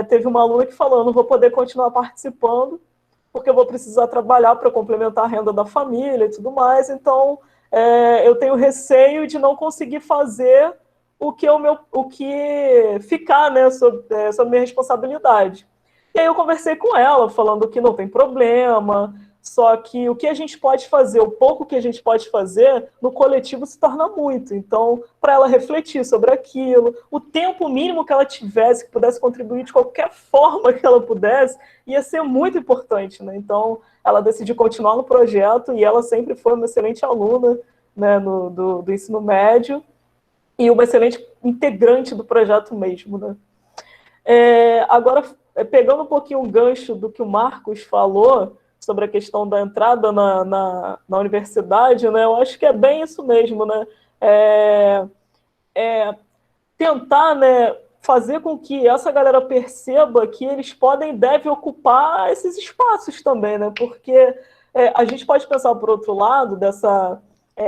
teve uma aluna que falou, não vou poder continuar participando, porque eu vou precisar trabalhar para complementar a renda da família e tudo mais, então, eu tenho receio de não conseguir fazer o que ficar, né, sob minha responsabilidade. E aí eu conversei com ela, falando que não tem problema, só que o que a gente pode fazer, o pouco que a gente pode fazer, no coletivo se torna muito. Então, para ela refletir sobre aquilo, o tempo mínimo que ela tivesse, que pudesse contribuir de qualquer forma que ela pudesse, ia ser muito importante, né? Então, ela decidiu continuar no projeto e ela sempre foi uma excelente aluna, né, do ensino médio e uma excelente integrante do projeto mesmo, né? Agora, pegando um pouquinho o gancho do que o Marcos falou sobre a questão da entrada na universidade, né? Eu acho que é bem isso mesmo, né? Tentar, né, fazer com que essa galera perceba que eles podem e devem ocupar esses espaços também, né? Porque a gente pode pensar, por outro lado, dessa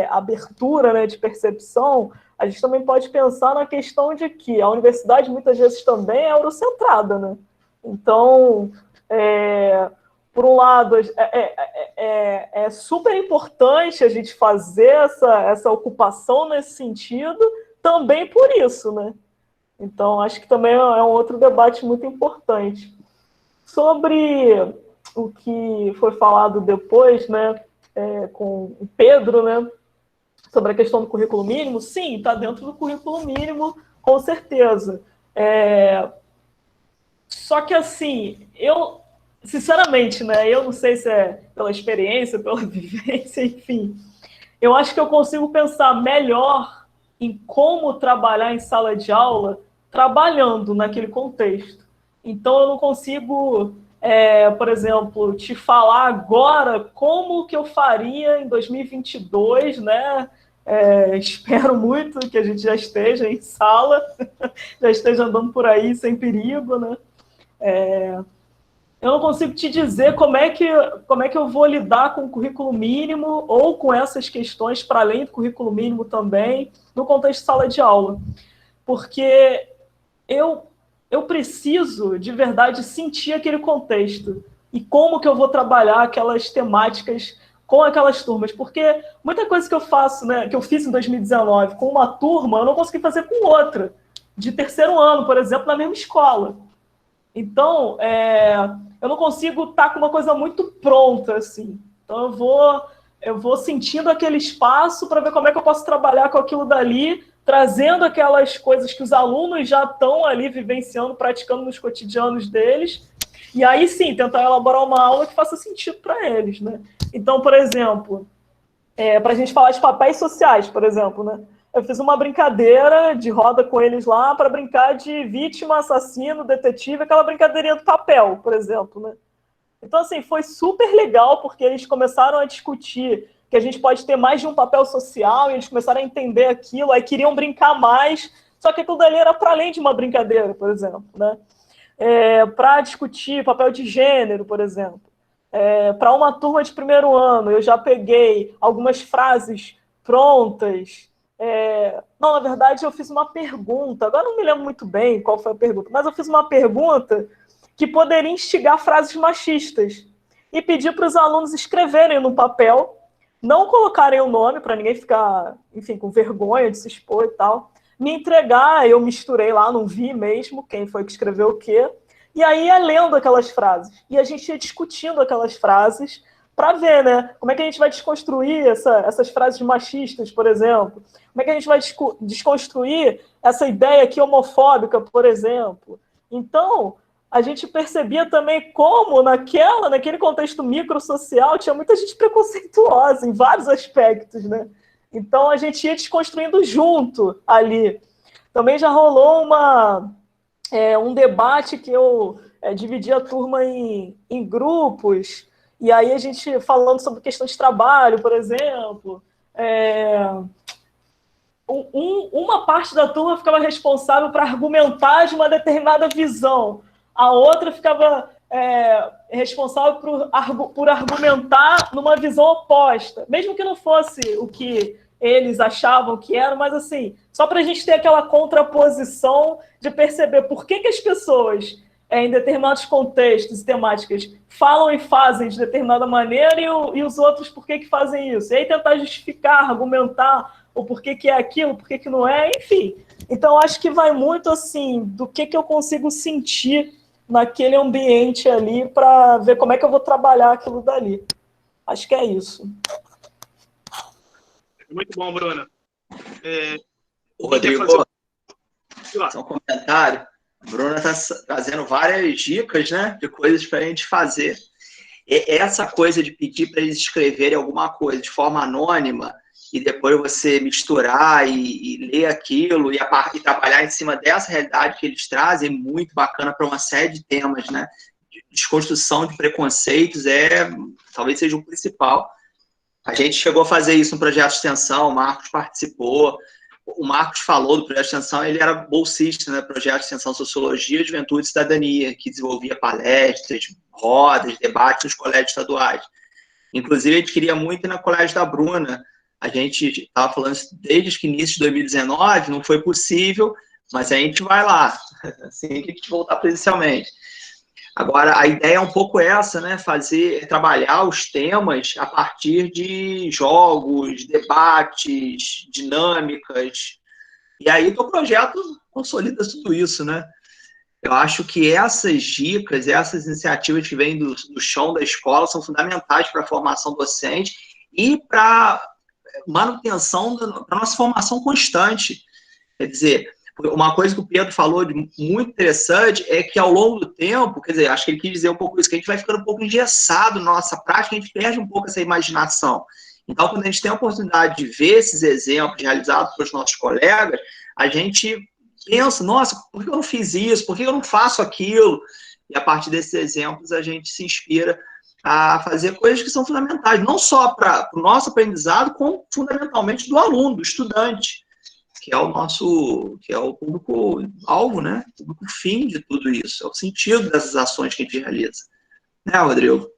abertura, né, de percepção, a gente também pode pensar na questão de que a universidade muitas vezes também é eurocentrada, né? Então, por um lado, é super importante a gente fazer essa ocupação nesse sentido, também por isso, né? Então, acho que também é um outro debate muito importante. Sobre o que foi falado depois, né, com o Pedro, né, sobre a questão do currículo mínimo, sim, está dentro do currículo mínimo, com certeza. Só que, assim, sinceramente, né, eu não sei se é pela experiência, pela vivência, enfim, eu acho que eu consigo pensar melhor em como trabalhar em sala de aula trabalhando naquele contexto. Então, eu não consigo, por exemplo, te falar agora como que eu faria em 2022, né? Espero muito que a gente já esteja em sala, já esteja andando por aí sem perigo, né? Eu não consigo te dizer como é que eu vou lidar com o currículo mínimo ou com essas questões para além do currículo mínimo também, no contexto de sala de aula. Porque eu preciso, de verdade, sentir aquele contexto e como que eu vou trabalhar aquelas temáticas com aquelas turmas. Porque muita coisa que eu faço, né, que eu fiz em 2019 com uma turma, eu não consegui fazer com outra, de terceiro ano, por exemplo, na mesma escola. Então, eu não consigo estar com uma coisa muito pronta, assim. Então, eu vou sentindo aquele espaço para ver como é que eu posso trabalhar com aquilo dali, trazendo aquelas coisas que os alunos já estão ali vivenciando, praticando nos cotidianos deles, e aí sim, tentar elaborar uma aula que faça sentido para eles, né? Então, por exemplo, para a gente falar de papéis sociais, por exemplo, né? Eu fiz uma brincadeira de roda com eles lá para brincar de vítima, assassino, detetive, aquela brincadeirinha do papel, por exemplo, né? Então, assim, foi super legal, porque eles começaram a discutir que a gente pode ter mais de um papel social, e eles começaram a entender aquilo, aí queriam brincar mais, só que aquilo dali era para além de uma brincadeira, por exemplo, né? Para discutir papel de gênero, por exemplo. Para uma turma de primeiro ano, eu já peguei algumas frases prontas. Não, na verdade, eu fiz uma pergunta, agora não me lembro muito bem qual foi a pergunta, mas eu fiz uma pergunta que poderia instigar frases machistas e pedir para os alunos escreverem no papel, não colocarem o nome para ninguém ficar, enfim, com vergonha de se expor e tal, me entregar, eu misturei lá, não vi mesmo quem foi que escreveu o quê, e aí ia lendo aquelas frases, e a gente ia discutindo aquelas frases para ver, né, como é que a gente vai desconstruir essas frases machistas, por exemplo, como é que a gente vai desconstruir essa ideia aqui homofóbica, por exemplo. Então, a gente percebia também como naquele contexto microsocial tinha muita gente preconceituosa em vários aspectos, né? Então a gente ia desconstruindo junto ali. Também já rolou um debate que eu dividi a turma em grupos, e aí a gente falando sobre questão de trabalho, por exemplo. Uma parte da turma ficava responsável para argumentar de uma determinada visão. A outra ficava responsável por argumentar numa visão oposta, mesmo que não fosse o que eles achavam que era, mas assim, só para a gente ter aquela contraposição de perceber por que as pessoas, em determinados contextos e temáticas, falam e fazem de determinada maneira e os outros por que fazem isso. E aí tentar justificar, argumentar o porquê que é aquilo, porquê que não é, enfim. Então, acho que vai muito assim do que eu consigo sentir naquele ambiente ali para ver como é que eu vou trabalhar aquilo dali. Acho que é isso. Muito bom, Bruna. Rodrigo, só um comentário. A Bruna está trazendo várias dicas, né, de coisas para a gente fazer. Essa coisa de pedir para eles escreverem alguma coisa de forma anônima e depois você misturar e ler aquilo e trabalhar em cima dessa realidade que eles trazem, é muito bacana para uma série de temas, né? Desconstrução de preconceitos talvez seja o principal. A gente chegou a fazer isso no projeto de extensão, o Marcos participou, o Marcos falou do projeto de extensão, ele era bolsista, né, projeto de extensão Sociologia, Juventude e Cidadania, que desenvolvia palestras, rodas, debates nos colégios estaduais. Inclusive, a gente queria muito ir na Colégio da Bruna. A gente estava falando isso desde o início de 2019, não foi possível, mas a gente vai lá, assim que a gente voltar presencialmente. Agora, a ideia é um pouco essa, né? Trabalhar os temas a partir de jogos, debates, dinâmicas. E aí, o projeto consolida tudo isso, né? Eu acho que essas dicas, essas iniciativas que vêm do chão da escola são fundamentais para a formação docente e para manutenção da nossa formação constante. Quer dizer, uma coisa que o Pedro falou de muito interessante é que ao longo do tempo, quer dizer, acho que ele quis dizer um pouco isso, que a gente vai ficando um pouco engessado na nossa prática, a gente perde um pouco essa imaginação. Então, quando a gente tem a oportunidade de ver esses exemplos realizados pelos nossos colegas, a gente pensa, nossa, por que eu não fiz isso? Por que eu não faço aquilo? E a partir desses exemplos, a gente se inspira a fazer coisas que são fundamentais, não só para o nosso aprendizado, como fundamentalmente do aluno, do estudante, que é o público-alvo, né? O público-fim de tudo isso, é o sentido dessas ações que a gente realiza. Né, Rodrigo?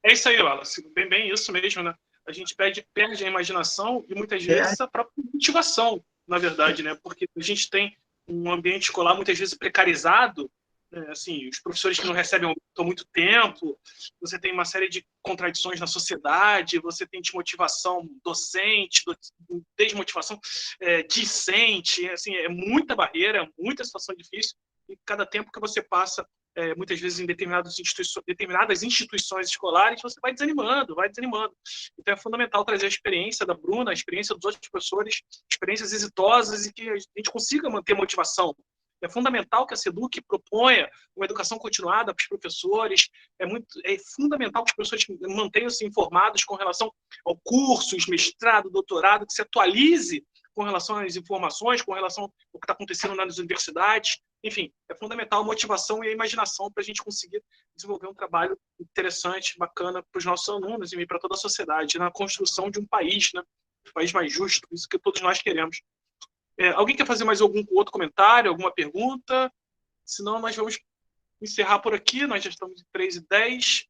É isso aí, Wallace. Bem isso mesmo, né? A gente perde a imaginação e muitas vezes a própria motivação, na verdade, né? Porque a gente tem um ambiente escolar muitas vezes precarizado, né? Assim, os professores que não recebem aumento há muito tempo, você tem uma série de contradições na sociedade, você tem desmotivação docente, desmotivação discente, assim, é muita barreira, muita situação difícil, e cada tempo que você passa muitas vezes em determinadas instituições escolares, você vai desanimando. Então é fundamental trazer a experiência da Bruna, a experiência dos outros professores, experiências exitosas e que a gente consiga manter a motivação. É fundamental que a SEDUC proponha uma educação continuada para os professores, é fundamental que os professores mantenham-se informados com relação ao cursos, mestrado, doutorado, que se atualize com relação às informações, com relação ao que está acontecendo nas universidades. Enfim, é fundamental a motivação e a imaginação para a gente conseguir desenvolver um trabalho interessante, bacana para os nossos alunos e para toda a sociedade, na construção de um país, né? Um país mais justo, isso que todos nós queremos. Alguém quer fazer mais algum outro comentário, alguma pergunta? Senão nós vamos encerrar por aqui, nós já estamos em 3h10.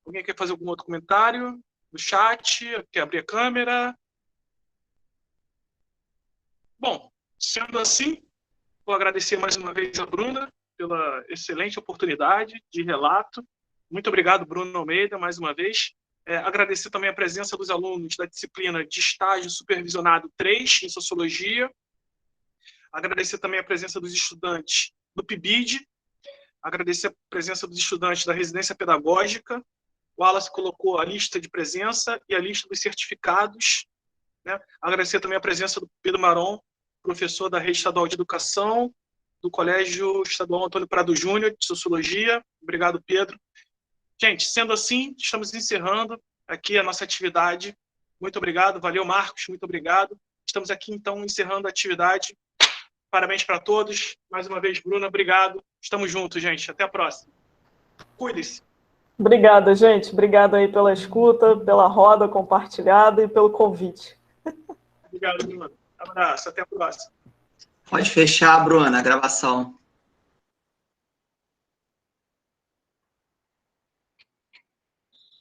Alguém quer fazer algum outro comentário no chat? Quer abrir a câmera? Bom, sendo assim, vou agradecer mais uma vez a Bruna pela excelente oportunidade de relato. Muito obrigado, Bruno Almeida, mais uma vez. Agradecer também a presença dos alunos da disciplina de estágio supervisionado 3, em Sociologia. Agradecer também a presença dos estudantes do PIBID. Agradecer a presença dos estudantes da Residência Pedagógica. O Wallace colocou a lista de presença e a lista dos certificados, né? Agradecer também a presença do Pedro Maron, professor da Rede Estadual de Educação, do Colégio Estadual Antônio Prado Júnior, de Sociologia. Obrigado, Pedro. Gente, sendo assim, estamos encerrando aqui a nossa atividade. Muito obrigado. Valeu, Marcos. Muito obrigado. Estamos aqui, então, encerrando a atividade. Parabéns para todos. Mais uma vez, Bruna, obrigado. Estamos juntos, gente. Até a próxima. Cuide-se. Obrigada, gente. Obrigada aí pela escuta, pela roda compartilhada e pelo convite. Obrigado, Bruna. Abraço. Até a próxima. Pode fechar, Bruna, a gravação.